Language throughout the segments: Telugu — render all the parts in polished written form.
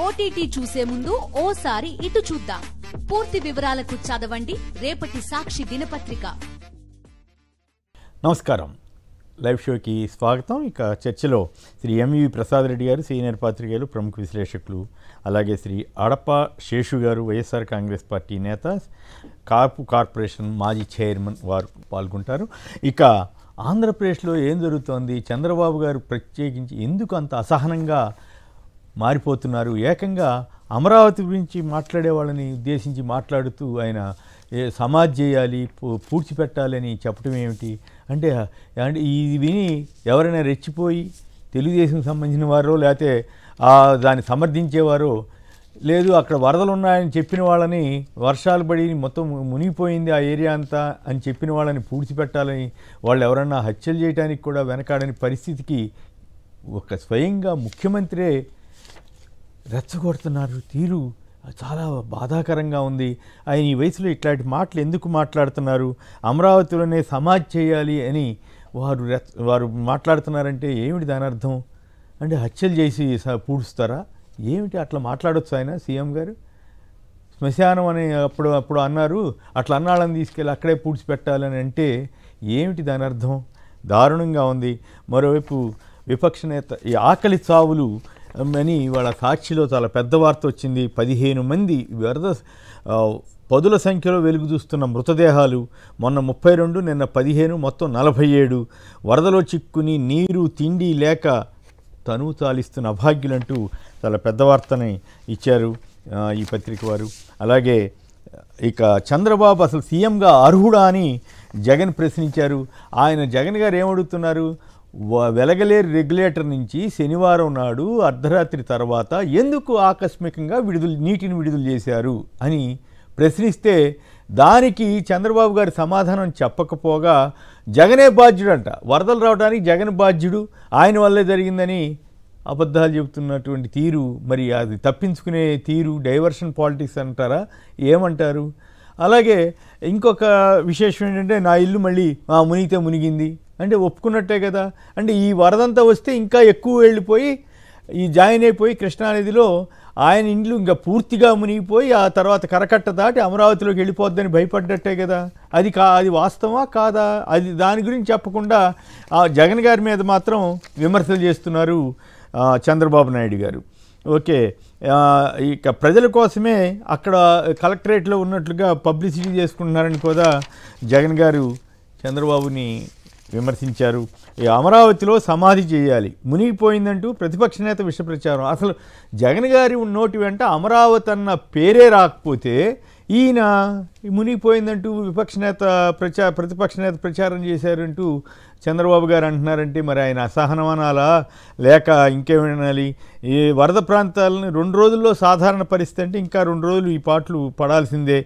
ఓటీటీ చూసే ముందు ఓసారి ఇటు చూద్దాం. పూర్తి వివరాలకు చదవండి రేపటి సాక్షి దినపత్రిక. నమస్కారం, లైవ్ షోకి స్వాగతం. ఇక చర్చలో శ్రీ ఎంవి ప్రసాద్ రెడ్డి గారు, సీనియర్ పాత్రికేయులు, ప్రముఖ విశ్లేషకులు, అలాగే శ్రీ అడప శేషు గారు, వైఎస్ఆర్ కాంగ్రెస్ పార్టీ నేత, కాపు కార్పొరేషన్ మాజీ చైర్మన్ వారు పాల్గొంటారు. ఇక ఆంధ్రప్రదేశ్లో ఏం జరుగుతోంది, చంద్రబాబు గారు ప్రత్యేకించి ఎందుకు అంత అసహనంగా మారిపోతున్నారు, ఏకంగా అమరావతి గురించి మాట్లాడే వాళ్ళని ఉద్దేశించి మాట్లాడుతూ ఆయన సమాధి చేయాలి, పూడ్చిపెట్టాలని చెప్పడం ఏమిటి అంటే ఇది విని ఎవరైనా రెచ్చిపోయి తెలుగుదేశం సంబంధించిన వారో లేకపోతే దాన్ని సమర్థించేవారో, లేదు అక్కడ వరదలు ఉన్నాయని చెప్పిన వాళ్ళని, వర్షాలు పడి మొత్తం మునిగిపోయింది ఆ ఏరియా అంతా అని చెప్పిన వాళ్ళని పూడ్చిపెట్టాలని వాళ్ళు ఎవరన్నా హత్యలు చేయడానికి కూడా వెనకాడని పరిస్థితికి ఒక స్వయంగా ముఖ్యమంత్రే రెచ్చగొడుతున్నారు. తీరు చాలా బాధాకరంగా ఉంది. ఆయన ఈ వయసులో ఇట్లాంటి మాటలు ఎందుకు మాట్లాడుతున్నారు, అమరావతిలోనే సమాధి చేయాలి అని వారు మాట్లాడుతున్నారంటే ఏమిటి దాని అర్థం? అంటే హత్యలు చేసి పూడుస్తారా ఏమిటి? అట్లా మాట్లాడొచ్చు ఆయన సీఎం గారు? శ్మశానం అని అప్పుడు అన్నారు, అట్లా అన్నాళ్ళని తీసుకెళ్ళి అక్కడే పూడ్చిపెట్టాలని అంటే ఏమిటి దాని అర్థం? దారుణంగా ఉంది. మరోవైపు విపక్ష నేత ఈ ఆకలి చావులు అని వాళ్ళ సాక్షిలో చాలా పెద్ద వార్త వచ్చింది. 15 మంది పదుల సంఖ్యలో వెలుగు చూస్తున్న మృతదేహాలు, మొన్న 32, నిన్న 15, మొత్తం 47 వరదలో చిక్కుని నీరు తిండి లేక తనువు తాలిస్తున్న అభాగ్యులంటూ చాలా పెద్ద వార్తని ఇచ్చారు ఈ పత్రిక వారు. అలాగే ఇక చంద్రబాబు అసలు సీఎంగా అర్హుడా అని జగన్ ప్రశ్నించారు. జగన్ గారు ఏమడుగుతున్నారు, వెలగలేరు రెగ్యులేటర్ నుంచి శనివారం నాడు అర్ధరాత్రి తర్వాత ఎందుకు ఆకస్మికంగా నీటిని విడుదల చేశారు అని ప్రశ్నిస్తే దానికి చంద్రబాబు గారి సమాధానం చెప్పకపోగా జగనే బాధ్యుడంట, వరదలు రావడానికి జగన్ బాధ్యుడు, ఆయన వల్లే జరిగిందని అబద్ధాలు చెబుతున్నటువంటి తీరు, మరి అది తప్పించుకునే తీరు, డైవర్షన్ పాలిటిక్స్ అంటారా, ఏమంటారు? అలాగే ఇంకొక విశేషం ఏంటంటే, నా ఇల్లు మళ్ళీ మునిగితే మునిగింది అంటే ఒప్పుకున్నట్టే కదా. అంటే ఈ వరదంతా వస్తే ఇంకా ఎక్కువ వెళ్ళిపోయి జాయిన్ అయిపోయి కృష్ణానదిలో ఆయన ఇండ్లు ఇంకా పూర్తిగా మునిగిపోయి ఆ తర్వాత కరకట్ట దాటి అమరావతిలోకి వెళ్ళిపోద్దని భయపడ్డట్టే కదా. అది వాస్తవమా కాదా? అది దాని గురించి చెప్పకుండా జగన్ గారి మీద మాత్రం విమర్శలు చేస్తున్నారు చంద్రబాబు నాయుడు గారు. ఓకే, ఇక ప్రజల కోసమే అక్కడ కలెక్టరేట్లో ఉన్నట్లుగా పబ్లిసిటీ చేసుకుంటున్నారని కూడా జగన్ గారు చంద్రబాబుని విమర్శించారు. ఈ అమరావతిలో సమాధి చేయాలి, మునిగిపోయిందంటూ ప్రతిపక్ష నేత విష ప్రచారం. అసలు జగన్ గారి నోటి వెంట అమరావతి అన్న పేరే రాకపోతే ఈయన మునిగిపోయిందంటూ ప్రతిపక్ష నేత ప్రచారం చేశారంటూ చంద్రబాబు గారు అంటున్నారంటే మరి ఆయన అసహనం అనాలా లేక ఇంకేమనాలి? ఈ వరద ప్రాంతాలను 2 రోజుల్లో సాధారణ పరిస్థితి అంటే ఇంకా 2 రోజులు ఈ పాటలు పడాల్సిందే.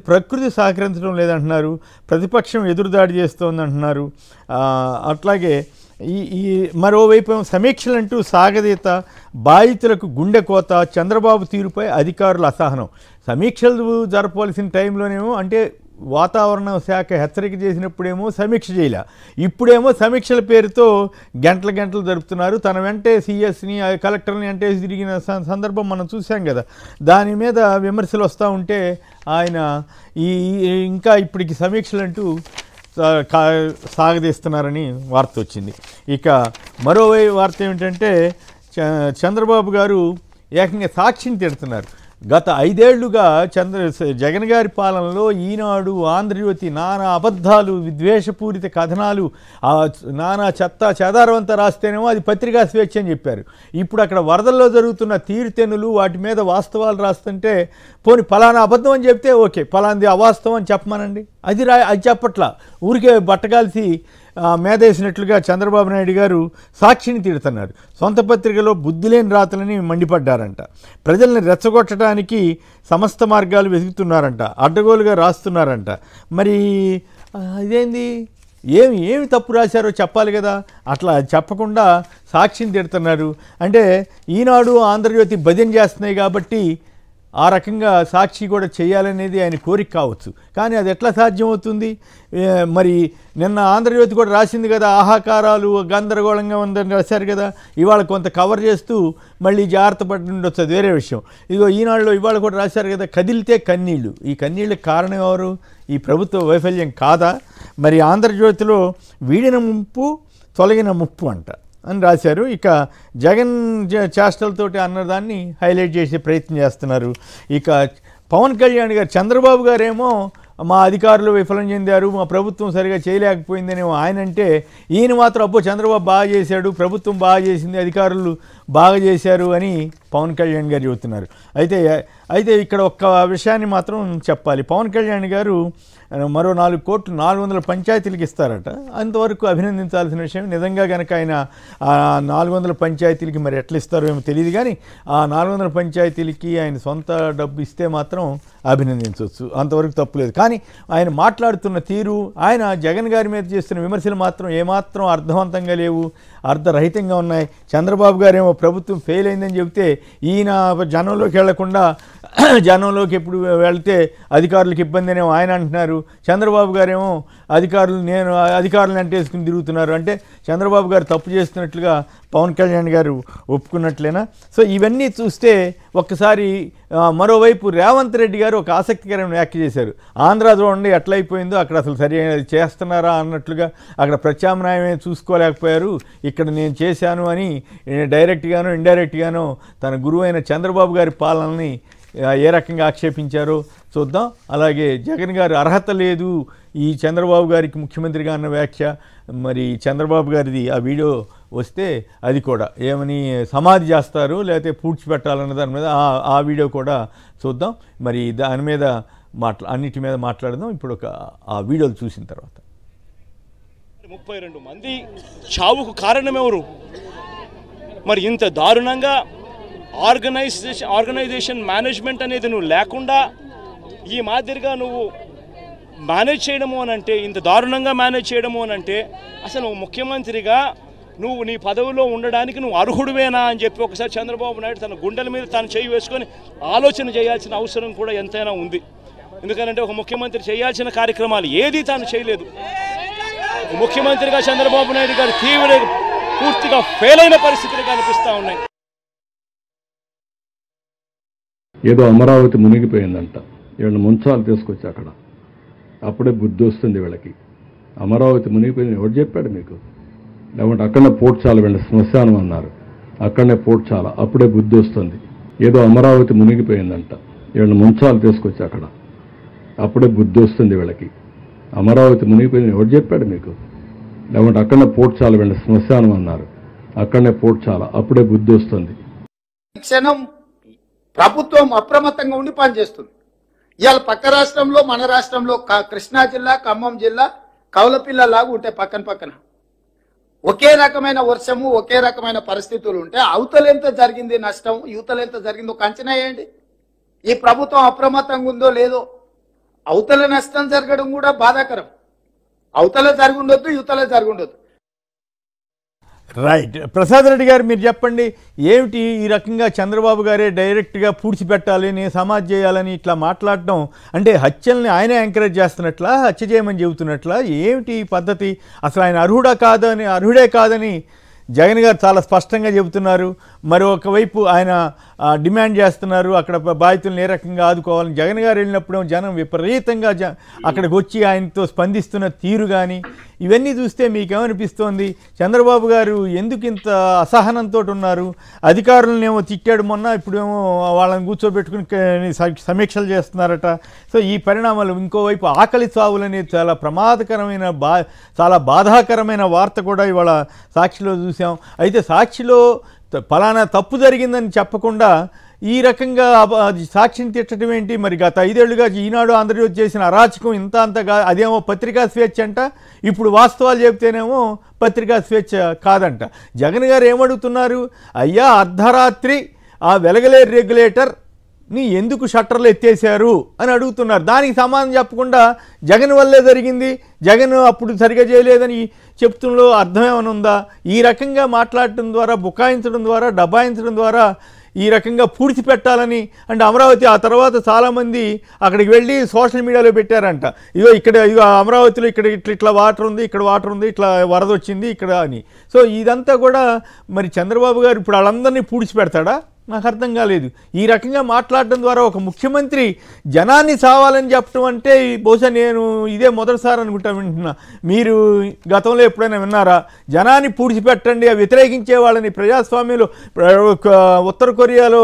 ప్రకృతి సహకరించడం లేదంటున్నారు, ప్రతిపక్షం ఎదురుదాడి చేస్తోందంటున్నారు. అట్లాగే ఈ మరోవైపు సమీక్షలంటూ సాగదీత, బాధితులకు గుండెకోత, చంద్రబాబు తీరుపై అధికారుల అసహనం. సమీక్షలు జరపవలసిన టైంలోనేమో అంటే వాతావరణ శాఖ హెచ్చరిక చేసినప్పుడేమో సమీక్ష చేయలే, ఇప్పుడేమో సమీక్షల పేరుతో గంటలు జరుపుతున్నారు. తన వెంటే సిఎస్ని కలెక్టర్ని అంటే తిరిగిన సందర్భం మనం చూసాం కదా. దాని మీద విమర్శలు వస్తూ ఉంటే ఆయన ఇంకా ఇప్పటికి సమీక్షలు అంటూ సాగదీస్తున్నారని వార్త వచ్చింది. ఇక మరో వార్త ఏమిటంటే చంద్రబాబు గారు ఏకంగా సాక్షిని తిడుతున్నారు. గత 5 ఏళ్లుగా జగన్ గారి పాలనలో ఈనాడు, ఆంధ్రజ్యోతి నానా అబద్ధాలు, విద్వేషపూరిత కథనాలు, నానా చెదారవంతా రాస్తేనేమో అది పత్రికా స్వేచ్ఛ అని చెప్పారు. ఇప్పుడు అక్కడ వరదల్లో జరుగుతున్న తీరుతెన్నులు వాటి మీద వాస్తవాలు రాస్తుంటే పోనీ ఫలానా అబద్ధం అని చెప్తే ఓకే, ఫలాంది అవాస్తవం అని చెప్పమనండి, అది చెప్పట్లా. ఊరికే బట్టగాల్సి మేధేసినట్లుగా చంద్రబాబు నాయుడు గారు సాక్షిని తిడుతున్నారు. సొంత పత్రికలో బుద్ధిలేని రాతలని మండిపడ్డారంట. ప్రజల్ని రెచ్చగొట్టడానికి సమస్త మార్గాలు వెతుకుతున్నారంట, అడ్డగోలుగా రాస్తున్నారంట. మరి ఇదేంది, ఏమి తప్పు రాశారో చెప్పాలి కదా, అట్లా చెప్పకుండా సాక్షిని తిడుతున్నారు. అంటే ఈనాడు, ఆంధ్రజ్యోతి భజన చేస్తున్నాయి కాబట్టి ఆ రకంగా సాక్షి కూడా చేయాలనేది ఆయన కోరిక కావచ్చు. కానీ అది ఎట్లా సాధ్యమవుతుంది? మరి నిన్న ఆంధ్రజ్యోతి కూడా రాసింది కదా, ఆహాకారాలు గందరగోళంగా ఉందని రాశారు కదా. ఇవాళ కొంత కవర్ చేస్తూ మళ్ళీ జాగ్రత్త పడి ఉండొచ్చు, అది వేరే విషయం. ఇదిగో ఈనాడులో ఇవాళ కూడా రాశారు కదా, కదిలితే కన్నీళ్లు. ఈ కన్నీళ్ళకి కారణం ఎవరు? ఈ ప్రభుత్వ వైఫల్యం కాదా? మరి ఆంధ్రజ్యోతిలో వీడిన ముప్పు తొలగిన ముప్పు అంట అని రాశారు. ఇక జగన్ చేష్టలతోటి అన్నదాన్ని హైలైట్ చేసే ప్రయత్నం చేస్తున్నారు. ఇక పవన్ కళ్యాణ్ గారు, చంద్రబాబు గారేమో మా అధికారులు విఫలం చెందారు, మా ప్రభుత్వం సరిగా చేయలేకపోయిందనేమో ఆయన అంటే, ఈయన మాత్రం అబ్బో చంద్రబాబు బాగా చేశాడు, ప్రభుత్వం బాగా చేసింది, అధికారులు బాగా చేశారు అని పవన్ కళ్యాణ్ గారు చెబుతున్నారు. అయితే ఇక్కడ ఒక్క విషయాన్ని మాత్రం చెప్పాలి. పవన్ కళ్యాణ్ గారు మరో 4 కోట్లు 400 పంచాయతీలకు ఇస్తారట. అంతవరకు అభినందించాల్సిన విషయం. నిజంగా కనుక ఆయన ఆ 400 పంచాయతీలకి మరి ఎట్లా ఇస్తారో ఏమో తెలియదు, కానీ ఆ 400 పంచాయతీలకి ఆయన సొంత డబ్బు ఇస్తే మాత్రం అభినందించవచ్చు, అంతవరకు తప్పులేదు. కానీ ఆయన మాట్లాడుతున్న తీరు, ఆయన జగన్ గారి మీద చేస్తున్న విమర్శలు మాత్రం ఏమాత్రం అర్థవంతంగా లేవు, అర్ధరహితంగా ఉన్నాయి. చంద్రబాబు గారేమో ప్రభుత్వం ఫెయిల్ అయిందని చెబితే ఈయన జనంలోకి వెళ్లకుండా జనంలోకి ఎప్పుడు వెళ్తే అధికారులకు ఇబ్బంది అనేమో ఆయన అంటున్నారు. చంద్రబాబు గారేమో అధికారులను అంటేసుకుని తిరుగుతున్నారు. అంటే చంద్రబాబు గారు తప్పు చేస్తున్నట్లుగా పవన్ కళ్యాణ్ గారు ఒప్పుకున్నట్లేనా? సో ఇవన్నీ చూస్తే ఒక్కసారి మరోవైపు రేవంత్ రెడ్డి గారు ఒక ఆసక్తికరమైన వ్యాఖ్య చేశారు. ఆంధ్ర చూడండి ఎట్లయిపోయిందో, అక్కడ అసలు సరైనది చేస్తున్నారా అన్నట్లుగా, అక్కడ ప్రత్యామ్నాయమే చూసుకోలేకపోయారు, ఇక్కడ నేను చేశాను అని డైరెక్ట్గానో ఇండైరెక్ట్గానో తన గురువైన చంద్రబాబు గారి పాలనని ఏ రకంగా ఆక్షేపించారో చూద్దాం. అలాగే జగన్ గారు అర్హత లేదు ఈ చంద్రబాబు గారికి ముఖ్యమంత్రిగా అన్న వ్యాఖ్య, మరి చంద్రబాబు గారిది ఆ వీడియో వస్తే అది కూడా ఏమని సమాధి చేస్తారు లేకపోతే పూడ్చిపెట్టాలన్న దాని మీద ఆ వీడియో కూడా చూద్దాం. మరి దాని మీద అన్నిటి మీద మాట్లాడదాం ఇప్పుడు ఆ వీడియోలు చూసిన తర్వాత. 32 మంది చావుకు కారణం ఎవరు? మరి ఇంత దారుణంగా ఆర్గనైజేషన్ మేనేజ్మెంట్ అనేది నువ్వు లేకుండా ఈ మాదిరిగా నువ్వు మేనేజ్ చేయడము అని అంటే, ఇంత దారుణంగా మేనేజ్ చేయడము అని అంటే, అసలు ముఖ్యమంత్రిగా నువ్వు నీ పదవిలో ఉండడానికి నువ్వు అర్హుడివేనా అని చెప్పి ఒకసారి చంద్రబాబు నాయుడు తన గుండెల మీద తాను చేయి వేసుకొని ఆలోచన చేయాల్సిన అవసరం కూడా ఎంతైనా ఉంది. ఎందుకంటే ఒక ముఖ్యమంత్రి చేయాల్సిన కార్యక్రమాలు ఏదీ తాను చేయలేదు. ముఖ్యమంత్రిగా చంద్రబాబు నాయుడు గారు పూర్తిగా ఫెయిల్ అయిన పరిస్థితులు కనిపిస్తూ ఉన్నాయి. ఏదో అమరావతి మునిగిపోయిందంట, వీళ్ళని ముంచాలు తీసుకొచ్చి అక్కడ, అప్పుడే బుద్ధి వస్తుంది వీళ్ళకి. అమరావతి మునిగిపోయింది ఎవరు చెప్పాడు మీకు? లేకుంటే అక్కడనే పోడ్చాల, వీళ్ళ శ్మశానం అన్నారు, అక్కడనే పోడ్చాల, అప్పుడే బుద్ధి వస్తుంది. ఏదో అమరావతి మునిగిపోయిందంట, వీళ్ళని ముంచాలు తీసుకొచ్చి అక్కడ, అప్పుడే బుద్ధి వస్తుంది వీళ్ళకి. అమరావతి మునిగిపోయింది ఎవరు చెప్పాడు మీకు? లేకుంటే అక్కడనే పోడ్చాల, వీళ్ళ శ్మశానం అన్నారు, అక్కడనే పోడ్చాల, అప్పుడే బుద్ధి వస్తుంది. క్షణం ప్రభుత్వం అప్రమత్తంగా ఉండి పనిచేస్తుంది. ఇవాళ పక్క రాష్ట్రంలో మన రాష్ట్రంలో కృష్ణా జిల్లా, ఖమ్మం జిల్లా కౌలపిల్లలాగా ఉంటాయి పక్కన పక్కన. ఒకే రకమైన వర్షము, ఒకే రకమైన పరిస్థితులు ఉంటే అవతల ఎంత జరిగింది నష్టం, యువతలు ఎంత జరిగిందో ఒక అంచనా వేయండి. ఈ ప్రభుత్వం అప్రమత్తంగా ఉందో లేదో. అవతల నష్టం జరగడం కూడా బాధాకరం. అవతల జరిగి ఉండొద్దు, యువతల జరిగి ఉండొద్దు. రైట్. ప్రసాద్ రెడ్డి గారు మీరు చెప్పండి, ఏమిటి ఈ రకంగా చంద్రబాబు గారే డైరెక్ట్గా పూడ్చిపెట్టాలని, సమాజ్ చేయాలని ఇట్లా మాట్లాడటం అంటే హత్యల్ని ఆయనే ఎంకరేజ్ చేస్తున్నట్లా, హత్య చేయమని చెబుతున్నట్లా, ఏమిటి ఈ పద్ధతి? అసలు ఆయన అర్హుడే కాదని జగన్ గారు చాలా స్పష్టంగా చెబుతున్నారు. మరొకవైపు ఆయన డిమాండ్ చేస్తున్నారు అక్కడ బాధితులను ఏ రకంగా ఆదుకోవాలని. జగన్ గారు వెళ్ళినప్పుడు జనం విపరీతంగా అక్కడికి వచ్చి ఆయనతో స్పందిస్తున్న తీరు కానీ ఇవన్నీ చూస్తే మీకేమనిపిస్తోంది? చంద్రబాబు గారు ఎందుకు ఇంత అసహనంతో ఉన్నారు? అధికారులను ఏమో తిట్టాడు మొన్న, ఇప్పుడేమో వాళ్ళని కూర్చోబెట్టుకుని సమీక్షలు చేస్తున్నారట. సో ఈ పరిణామాలు, ఇంకోవైపు ఆకలి చావులు అనేది చాలా ప్రమాదకరమైన చాలా బాధాకరమైన వార్త కూడా ఇవాళ సాక్షిలో చూసాం. అయితే సాక్షిలో ఫలానా తప్పు జరిగిందని చెప్పకుండా ఈ రకంగా సాక్షిని తిట్టడం ఏంటి? మరి గత 5 ఏళ్లుగా ఈనాడు ఆంధ్రజ్యోతి చేసిన అరాచకం అంతగా, అదేమో పత్రికా స్వేచ్ఛ అంట, ఇప్పుడు వాస్తవాలు చెబితేనేమో పత్రికా స్వేచ్ఛ కాదంట. జగన్ గారు ఏమడుగుతున్నారు? అయ్యా అర్ధరాత్రి ఆ వెలగలేరు రెగ్యులేటర్ని ఎందుకు షట్టర్లు ఎత్తేసారు అని అడుగుతున్నారు. దానికి సమాధానం చెప్పకుండా జగన్ వల్లే జరిగింది, జగన్ అప్పుడు సరిగా చేయలేదని చెప్తున్నలో అర్థం ఏమైనా ఉందా? ఈ రకంగా మాట్లాడటం ద్వారా, బుకాయించడం ద్వారా, డబాయించడం ద్వారా ఈ రకంగా పూడ్చిపెట్టాలని. అంటే అమరావతి ఆ తర్వాత చాలామంది అక్కడికి వెళ్ళి సోషల్ మీడియాలో పెట్టారంట, ఇగో అమరావతిలో ఇక్కడ ఇట్లా వాటర్ ఉంది, ఇక్కడ వాటర్ ఉంది, ఇట్లా వరద వచ్చింది ఇక్కడ అని. సో ఇదంతా కూడా మరి చంద్రబాబు గారు ఇప్పుడు వాళ్ళందరినీ పూడ్చిపెడతాడా? నాకు అర్థం కాలేదు. ఈ రకంగా మాట్లాడడం ద్వారా ఒక ముఖ్యమంత్రి జనాన్ని సావాలని చెప్పడం అంటే బహుశా నేను ఇదే మొదటిసారి వింటున్నా. మీరు గతంలో ఎప్పుడైనా విన్నారా? జనాన్ని పూడ్చిపెట్టండి, వ్యతిరేకించే వాళ్ళని ప్రజాస్వామ్యంలో ఉత్తర కొరియాలో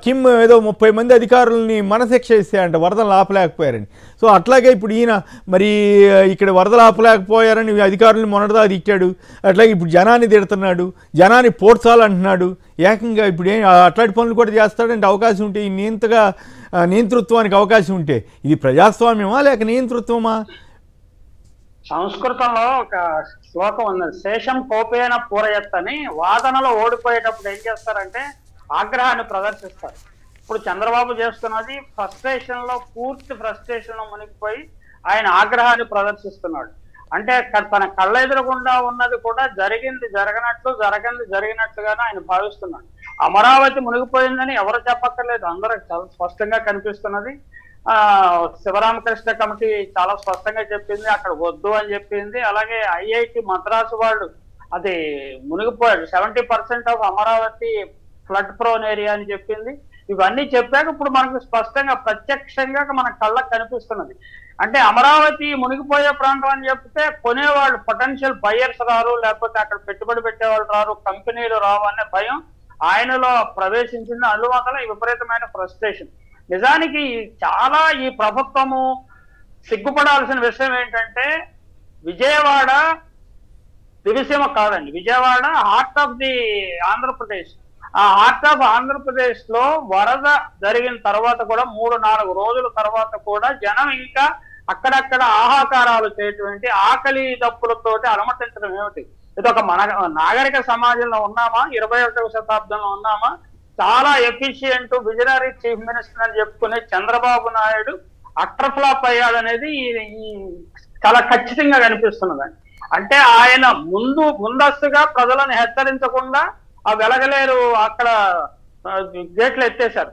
కిమ్ ఏదో 30 మంది అధికారులని మనశిక్ష ఇస్తాయంట వరదలు ఆపలేకపోయారని. సో అట్లాగే ఇప్పుడు ఈయన మరి ఇక్కడ వరదలు ఆపలేకపోయారని అధికారులను మొన్నటిదా తిట్టాడు, అట్లాగే ఇప్పుడు జనాన్ని తిడుతున్నాడు, జనాన్ని పోడ్చాలంటున్నాడు. ఏకంగా ఇప్పుడు అట్లాంటి పనులు కూడా చేస్తాడంటే అవకాశం ఉంటే ఈ నియంతృత్వానికి అవకాశం ఉంటే ఇది ప్రజాస్వామ్యమా లేక నియంతృత్వమా? సంస్కృతంలో ఒక శ్లోకం ఉంది, శేషం కోపేన పూరయత్తని. వాదనలో ఓడిపోయేటప్పుడు ఏం చేస్తారంటే ఆగ్రహాన్ని ప్రదర్శిస్తారు. ఇప్పుడు చంద్రబాబు చేస్తున్నది ఫ్రస్ట్రేషన్ లో, పూర్తి ఫ్రస్ట్రేషన్ లో మునిగిపోయి ఆయన ఆగ్రహాన్ని ప్రదర్శిస్తున్నాడు. అంటే తన కళ్ళ ఎదురుగుండా ఉన్నది కూడా జరిగింది జరిగినట్లుగానే ఆయన భావిస్తున్నాడు. అమరావతి మునిగిపోయిందని ఎవరు చెప్పక్కర్లేదు, అందరికి చాలా స్పష్టంగా కనిపిస్తున్నది. శివరామకృష్ణ కమిటీ చాలా స్పష్టంగా చెప్పింది, అక్కడ వద్దు అని చెప్పింది. అలాగే ఐఐటి మద్రాసు వాళ్ళు అది మునిగిపోయాడు, 70% of Amaravati flood prone area అని చెప్పింది. ఇవన్నీ చెప్పాక ఇప్పుడు మనకు స్పష్టంగా ప్రత్యక్షంగా మన కళ్ళకు కనిపిస్తున్నది. అంటే అమరావతి మునిగిపోయే ప్రాంతం అని చెప్తే కొనేవాళ్ళు, పొటెన్షియల్ బయర్స్ రారు, లేకపోతే అక్కడ పెట్టుబడి పెట్టేవాళ్ళు రారు, కంపెనీలు రావు అనే భయం ఆయనలో ప్రవేశించింది. అందువల్ల విపరీతమైన ఫ్రస్ట్రేషన్. నిజానికి చాలా ఈ ప్రభుత్వము సిగ్గుపడాల్సిన విషయం ఏంటంటే విజయవాడ దివిసీమ కాదండి, Vijayawada heart of the Andhra Pradesh. ఆ హార్ట్ ఆఫ్ ఆంధ్రప్రదేశ్ లో వరద జరిగిన తర్వాత కూడా 3-4 రోజుల తర్వాత కూడా జనం ఇంకా అక్కడక్కడ ఆహాకారాలు చేయటువంటి ఆకలి దప్పులతోటి అలమటించడం ఏమిటి? ఇది ఒక మన నాగరిక సమాజంలో ఉన్నామా? 21వ శతాబ్దంలో ఉన్నామా? చాలా ఎఫిషియెంట్ విజనరీ చీఫ్ మినిస్టర్ అని చెప్పుకునే చంద్రబాబు నాయుడు అట్రఫ్లాప్ అయ్యాడనేది చాలా ఖచ్చితంగా కనిపిస్తున్నదండి. అంటే ఆయన ముందస్తుగా ప్రజలను హెచ్చరించకుండా ఆ వెలగలేరు అక్కడ గేట్లు ఎత్తేశారు,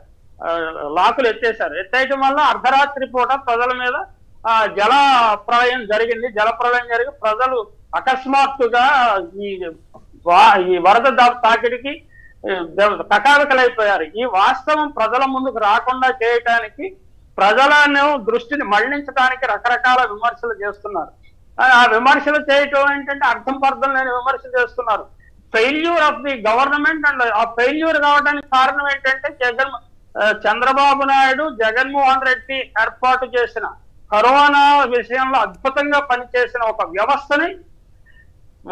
లాకులు ఎత్తేశారు. ఎత్తేయటం వల్ల అర్ధరాత్రి పూట ప్రజల మీద జల ప్రళయం జరిగింది. జల ప్రళయం జరిగి ప్రజలు అకస్మాత్తుగా ఈ వరద తాకిడికి కకావికలైపోయారు. ఈ వాస్తవం ప్రజల ముందుకు రాకుండా చేయటానికి, ప్రజలను దృష్టిని మళ్లించడానికి రకరకాల విమర్శలు చేస్తున్నారు. ఆ విమర్శలు చేయటం ఏంటంటే అర్థం లేని విమర్శలు చేస్తున్నారు. Failure of the government. And ఆ ఫెయిల్యూర్ కావడానికి కారణం ఏంటంటే చంద్రబాబు నాయుడు, జగన్మోహన్ రెడ్డి ఏర్పాటు చేసిన కరోనా విషయంలో అద్భుతంగా పనిచేసిన ఒక వ్యవస్థని,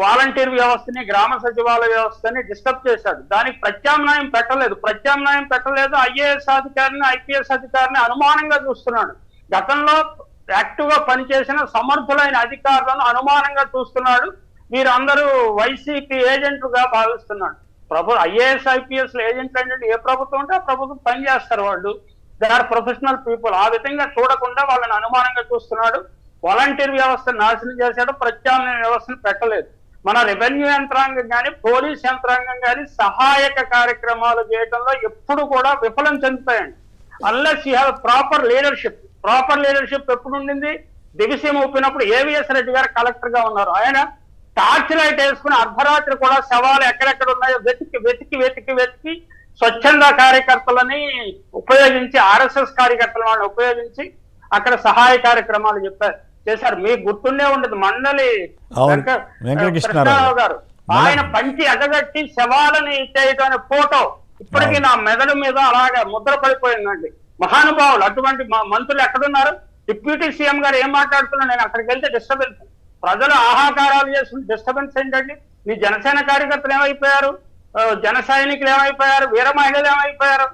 వాలంటీర్ వ్యవస్థని, గ్రామ సచివాలయ వ్యవస్థని డిస్టర్బ్ చేశాడు. దానికి ప్రత్యామ్నాయం పెట్టలేదు. ఐఏఎస్ అధికారిని, ఐపీఎస్ అధికారిని అనుమానంగా చూస్తున్నాడు. గతంలో యాక్టివ్ గా పనిచేసిన సమర్థులైన అధికారులను అనుమానంగా చూస్తున్నాడు. వీరందరూ వైసీపీ ఏజెంట్లుగా భావిస్తున్నాడు. ఐఏఎస్ ఐపీఎస్ ఏజెంట్లు అంటే ఏ ప్రభుత్వం ఉంటే ఆ ప్రభుత్వం పనిచేస్తారు, వాళ్ళు దే ఆర్ ప్రొఫెషనల్ పీపుల్. ఆ విధంగా చూడకుండా వాళ్ళని అనుమానంగా చూస్తున్నాడు. వాలంటీర్ వ్యవస్థను నాశనం చేశాడు, ప్రత్యామ్నాయ వ్యవస్థను పెట్టలేదు. మన రెవెన్యూ యంత్రాంగం కానీ, పోలీస్ యంత్రాంగం కానీ సహాయక కార్యక్రమాలు చేయడంలో ఎప్పుడు కూడా విఫలం చెందుతాయండి. Unless you have proper leadership ఎప్పుడు ఉండింది? దివిసీమ ఊపినప్పుడు ఏవిఎస్ రెడ్డి గారు కలెక్టర్ గా ఉన్నారు. ఆయన టార్చ్ లైట్ వేసుకుని అర్ధరాత్రి కూడా శవాలు ఎక్కడెక్కడ ఉన్నాయో వెతికి స్వచ్ఛంద కార్యకర్తలని ఉపయోగించి, ఆర్ఎస్ఎస్ కార్యకర్తలను ఉపయోగించి అక్కడ సహాయ కార్యక్రమాలు చేశారు. మీకు గుర్తుండే ఉండదు, మండలి వెంకటకృష్ణారావు గారు ఆయన పంచి ఎగగట్టి శవాలని చేయటం అనే ఫోటో ఇప్పటికీ నా మెదడు మీద అలాగే ముద్ర పడిపోయిందండి. మహానుభావులు అటువంటి మంత్రులు ఎక్కడున్నారు? డిప్యూటీ సీఎం గారు ఏం మాట్లాడుతున్నారు? నేను అక్కడికి వెళ్తే డిస్టర్బెన్స్, ప్రజలు ఆహాకారాలు చేస్తున్న డిస్టర్బెన్స్ ఏంటండి? మీ జనసేన కార్యకర్తలు ఏమైపోయారు? జన సైనికులు ఏమైపోయారు? వీర మహిళలు ఏమైపోయారు?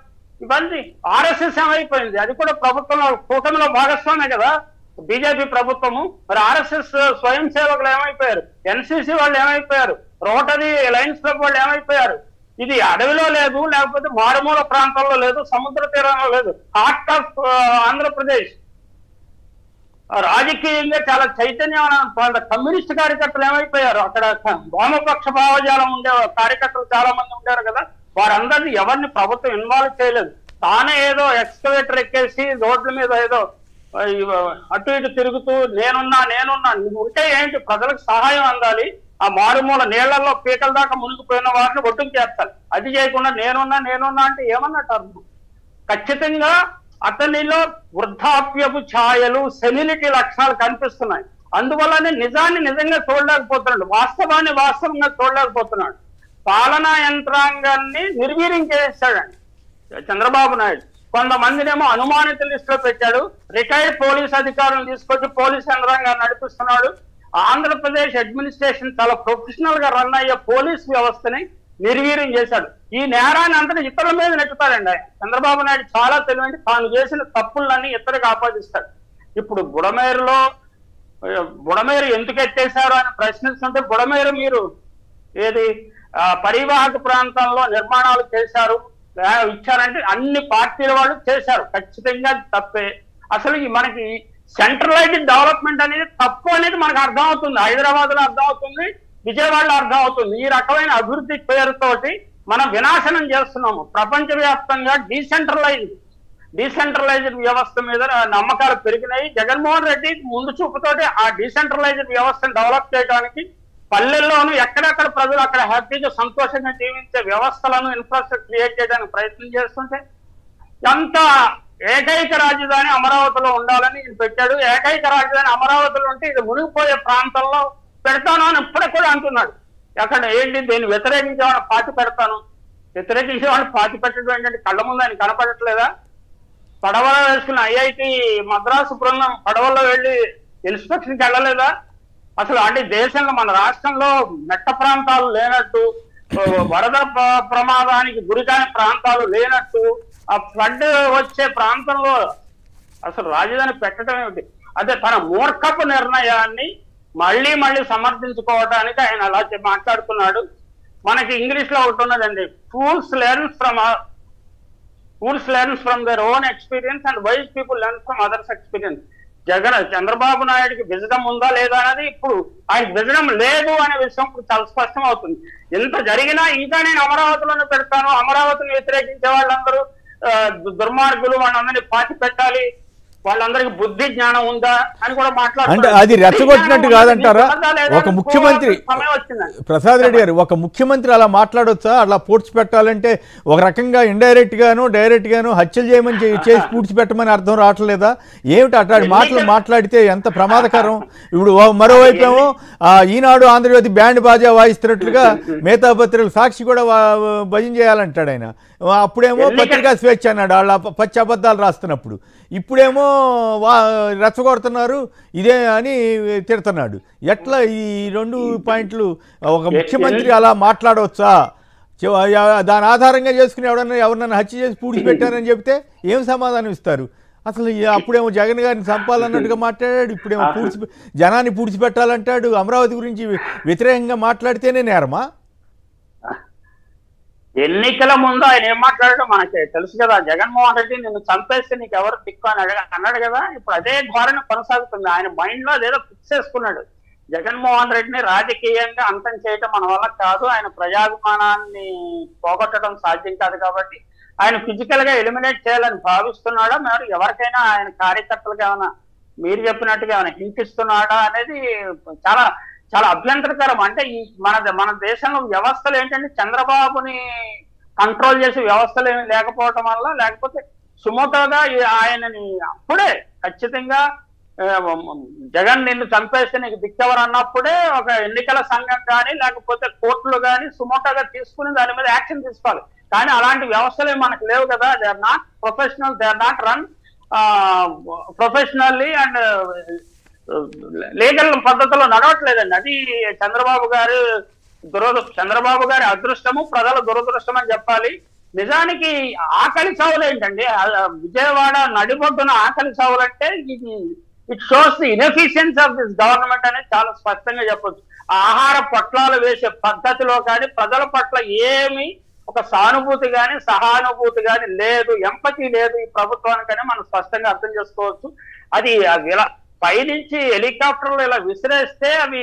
ఇవన్నీ ఆర్ఎస్ఎస్ ఏమైపోయింది? అది కూడా ప్రభుత్వంలో కూటమిలో భాగస్వామే కదా బీజేపీ ప్రభుత్వము. మరి ఆర్ఎస్ఎస్ స్వయం సేవకులు ఏమైపోయారు? ఎన్సీసీ వాళ్ళు ఏమైపోయారు? రోటరీ లయన్స్ క్లబ్ వాళ్ళు ఏమైపోయారు? ఇది అడవిలో లేదు, లేకపోతే మారుమూల ప్రాంతాల్లో లేదు, సముద్ర తీరంలో లేదు, హార్ట్ ఆఫ్ ఆంధ్రప్రదేశ్. రాజకీయంగా చాలా చైతన్యమైన కమ్యూనిస్ట్ కార్యకర్తలు ఏమైపోయారు? అక్కడ వామపక్ష భావజాలం ఉండే కార్యకర్తలు చాలా మంది ఉంటారు కదా, వారందరినీ ఎవరిని ప్రభుత్వం ఇన్వాల్వ్ చేయలేదు. తానే ఏదో ఎక్స్కవేటర్ ఎక్కేసి రోడ్ల మీద ఏదో అటు ఇటు తిరుగుతూ నేనున్నా నువ్వు ఉంటే ఏంటి, ప్రజలకు సహాయం అందాలి, ఆ మారుమూల నీళ్లలో పీకల దాకా మునిగిపోయిన వారిని ఒడ్డుకు చేస్తారు. అది చేయకుండా నేనున్నా అంటే ఏమన్నట్టు అర్థం? ఖచ్చితంగా అతనిలో వృద్ధాప్యపు ఛాయలు, సెనిలిటీ లక్షణాలు కనిపిస్తున్నాయి. అందువల్లనే నిజాన్ని నిజంగా చూడలేకపోతున్నాడు, వాస్తవాన్ని వాస్తవంగా చూడలేకపోతున్నాడు. పాలనా యంత్రాంగాన్ని నిర్వీర్యం చేశాడండి చంద్రబాబు నాయుడు. కొంతమందినేమో అనుమానిత లిస్టులో పెట్టాడు, రిటైర్డ్ పోలీస్ అధికారులను తీసుకొచ్చి పోలీస్ యంత్రాంగాన్ని నడిపిస్తున్నాడు. ఆంధ్రప్రదేశ్ అడ్మినిస్ట్రేషన్ చాలా ప్రొఫెషనల్ గా రన్ అయ్యే పోలీస్ వ్యవస్థని నిర్వీర్యం చేశాడు. ఈ నేరాన్ని అంతటి ఇతరుల మీద నెట్టుతారండి ఆయన. చంద్రబాబు నాయుడు చాలా తెలివైన, తాను చేసిన తప్పులన్నీ ఇతరులకు ఆపాదిస్తాడు. ఇప్పుడు బుడమేరు ఎందుకు ఎత్తేశారు అని ప్రశ్నిస్తుంటే, బుడమేరు మీరు ఏది పరివాహక ప్రాంతంలో నిర్మాణాలు చేశారు ఇచ్చారంటే అన్ని పార్టీల వాళ్ళు చేశారు, ఖచ్చితంగా తప్పే. అసలు మనకి సెంట్రలైజ్డ్ డెవలప్మెంట్ అనేది తప్పు అనేది మనకు అర్థం అవుతుంది, హైదరాబాద్ లో అర్థం అవుతుంది, విజయవాడలో అర్థం అవుతుంది. ఈ రకమైన అభివృద్ధి పేరుతోటి మనం వినాశనం చేస్తున్నాము. ప్రపంచవ్యాప్తంగా డీసెంట్రలైజ్డ్ వ్యవస్థ మీద నమ్మకాలు పెరిగినాయి. జగన్మోహన్ రెడ్డి ముందు చూపుతోటి ఆ డీసెంట్రలైజ్డ్ వ్యవస్థను డెవలప్ చేయడానికి పల్లెల్లోనూ ఎక్కడెక్కడ ప్రజలు అక్కడ హ్యాపీగా సంతోషంగా జీవించే వ్యవస్థలను ఇన్ఫ్రాస్ట్రక్చర్ క్రియేట్ చేయడానికి ప్రయత్నం చేస్తుంటే, ఎంత ఏకైక రాజధాని అమరావతిలో ఉండాలని పెట్టాడు. ఏకైక రాజధాని అమరావతిలో ఉంటే ఇది మునిగిపోయే ప్రాంతంలో పెడతాను అని ఇప్పుడే కూడా అంటున్నాడు. అక్కడ ఏంటి, దీన్ని వ్యతిరేకించేవాడిని పాతి పెడతాను, వ్యతిరేకించేవాడిని పాతి పెట్టడం ఏంటంటే కళ్ళ ముందు ఆయన కనపడట్లేదా? పడవలో వేసుకున్న ఐఐటి మద్రాసు బృందం పడవల్లో వెళ్ళి ఇన్స్పెక్షన్కి వెళ్ళలేదా? అసలు అంటే దేశంలో మన రాష్ట్రంలో మెట్ట ప్రాంతాలు లేనట్టు, వరద ప్రమాదానికి గురికాని ప్రాంతాలు లేనట్టు, ఆ ఫ్లడ్ వచ్చే ప్రాంతంలో అసలు రాజధాని పెట్టడం ఏమిటి? అదే తన మూర్ఖపు నిర్ణయాన్ని మళ్ళీ సమర్థించుకోవడానికి ఆయన అలా మాట్లాడుతున్నాడు. మనకి ఇంగ్లీష్ లో ఒకటి ఉన్నదండి, fools learns from their own experience and wise people learn from others experience. Chandrababu నాయుడికి విజడం ఉందా లేదా అనేది ఇప్పుడు ఆయన విజడం లేదు అనే విషయం ఇప్పుడు చాలా స్పష్టం అవుతుంది. ఎంత జరిగినా ఇంకా నేను అమరావతిలోనే పెడతాను, అమరావతిని వ్యతిరేకించే వాళ్ళందరూ దుర్మార్గులు, వాళ్ళందరినీ పాతి పెట్టాలి, వాళ్ళందరికీ బుద్ధి జ్ఞానం ఉందా అని కూడా మాట్లాడుతున్నారు. అంటే అది రెచ్చగొట్టినట్టు కాదంటారా? ఒక ముఖ్యమంత్రి ప్రసాద్ రెడ్డి గారు, ఒక ముఖ్యమంత్రి అలా మాట్లాడొచ్చా? అలా పూడ్చి పెట్టాలంటే ఒక రకంగా ఇండైరెక్ట్ గాను డైరెక్ట్ గాను హత్యలు చేయమని చేసి పూడ్చి పెట్టమని అర్థం రావట్లేదా? ఏమిటి అట్లాంటి మాటలు మాట్లాడితే ఎంత ప్రమాదకరం? ఇప్పుడు మరోవైపు ఏమో ఈనాడు ఆంధ్రజ్యోతి బ్యాండ్ బాజా వాయిస్తున్నట్లుగా మిగతా పత్రికలు సాక్షి కూడా భజన చేయాలంటాడు ఆయన. అప్పుడేమో పత్రికా స్వేచ్ఛ అన్నాడు వాళ్ళ పచ్చి అబద్ధాలు రాస్తున్నప్పుడు, ఇప్పుడేమో రెచ్చగొడుతున్నారు ఇదే అని తిడుతున్నాడు. ఎట్లా ఈ రెండు పాయింట్లు? ఒక ముఖ్యమంత్రి అలా మాట్లాడవచ్చా? దాని ఆధారంగా చేసుకుని ఎవరన్నా హత్య చేసి పూడ్చిపెట్టారని చెప్తే ఏం సమాధానం ఇస్తారు? అసలు అప్పుడేమో జగన్ గారిని చంపాలన్నట్టుగా మాట్లాడాడు, ఇప్పుడేమో జనాన్ని పూడ్చిపెట్టాలంటాడు. అమరావతి గురించి వ్యతిరేకంగా మాట్లాడితేనే నేరమా? ఎన్నికల ముందు ఆయన ఏం మాట్లాడడం మనకి తెలుసు కదా. జగన్మోహన్ రెడ్డి నిన్ను చంపేస్తే నీకు ఎవరు దిక్కు అని అన్నాడు కదా. ఇప్పుడు అదే ధోరణి కొనసాగుతుంది. ఆయన మైండ్ లో అదేదో ఫిక్స్ చేసుకున్నాడు. జగన్మోహన్ రెడ్డిని రాజకీయంగా అంతం చేయటం మన వల్ల కాదు, ఆయన ప్రజాభిమానాన్ని పోగొట్టడం సాధ్యం కాదు కాబట్టి ఆయన ఫిజికల్ గా ఎలిమినేట్ చేయాలని భావిస్తున్నాడా, మరి ఎవరికైనా ఆయన కార్యకర్తలకు ఏమైనా మీరు చెప్పినట్టుగా ఏమైనా హింసిస్తున్నాడా అనేది చాలా చాలా అభ్యంతరకరం. అంటే ఈ మన దేశంలో వ్యవస్థలు ఏంటంటే చంద్రబాబుని కంట్రోల్ చేసే వ్యవస్థలు ఏమి లేకపోవటం వల్ల, లేకపోతే సుమోటోగా ఆయనని అప్పుడే ఖచ్చితంగా జగన్ నిన్ను చంపేస్తే నీకు దిక్కెవరు అన్నప్పుడే ఒక ఎన్నికల సంఘం కానీ లేకపోతే కోర్టులు కానీ సుమోటోగా తీసుకుని దాని మీద యాక్షన్ తీసుకోవాలి. కానీ అలాంటి వ్యవస్థలు మనకు లేవు కదా. They are not professional, they are not run professionally and legal పద్ధతిలో నడవట్లేదండి. అది చంద్రబాబు గారి అదృష్టము, ప్రజల దురదృష్టం అని చెప్పాలి. నిజానికి ఆకలి చావులు ఏంటండి, విజయవాడ నడిబొడ్డున ఆకలి చావులంటే it shows the inefficiency of this government అనేది చాలా స్పష్టంగా చెప్పొచ్చు. ఆహార పొట్లాలు వేసే పద్ధతిలో కానీ ప్రజల పట్ల ఏమి ఒక సానుభూతి కానీ సహానుభూతి కానీ లేదు, ఎంపతి లేదు ఈ ప్రభుత్వానికనే మనం స్పష్టంగా అర్థం చేసుకోవచ్చు. అది ఇలా పైనుంచి హెలికాప్టర్లు ఇలా విసిరేస్తే అవి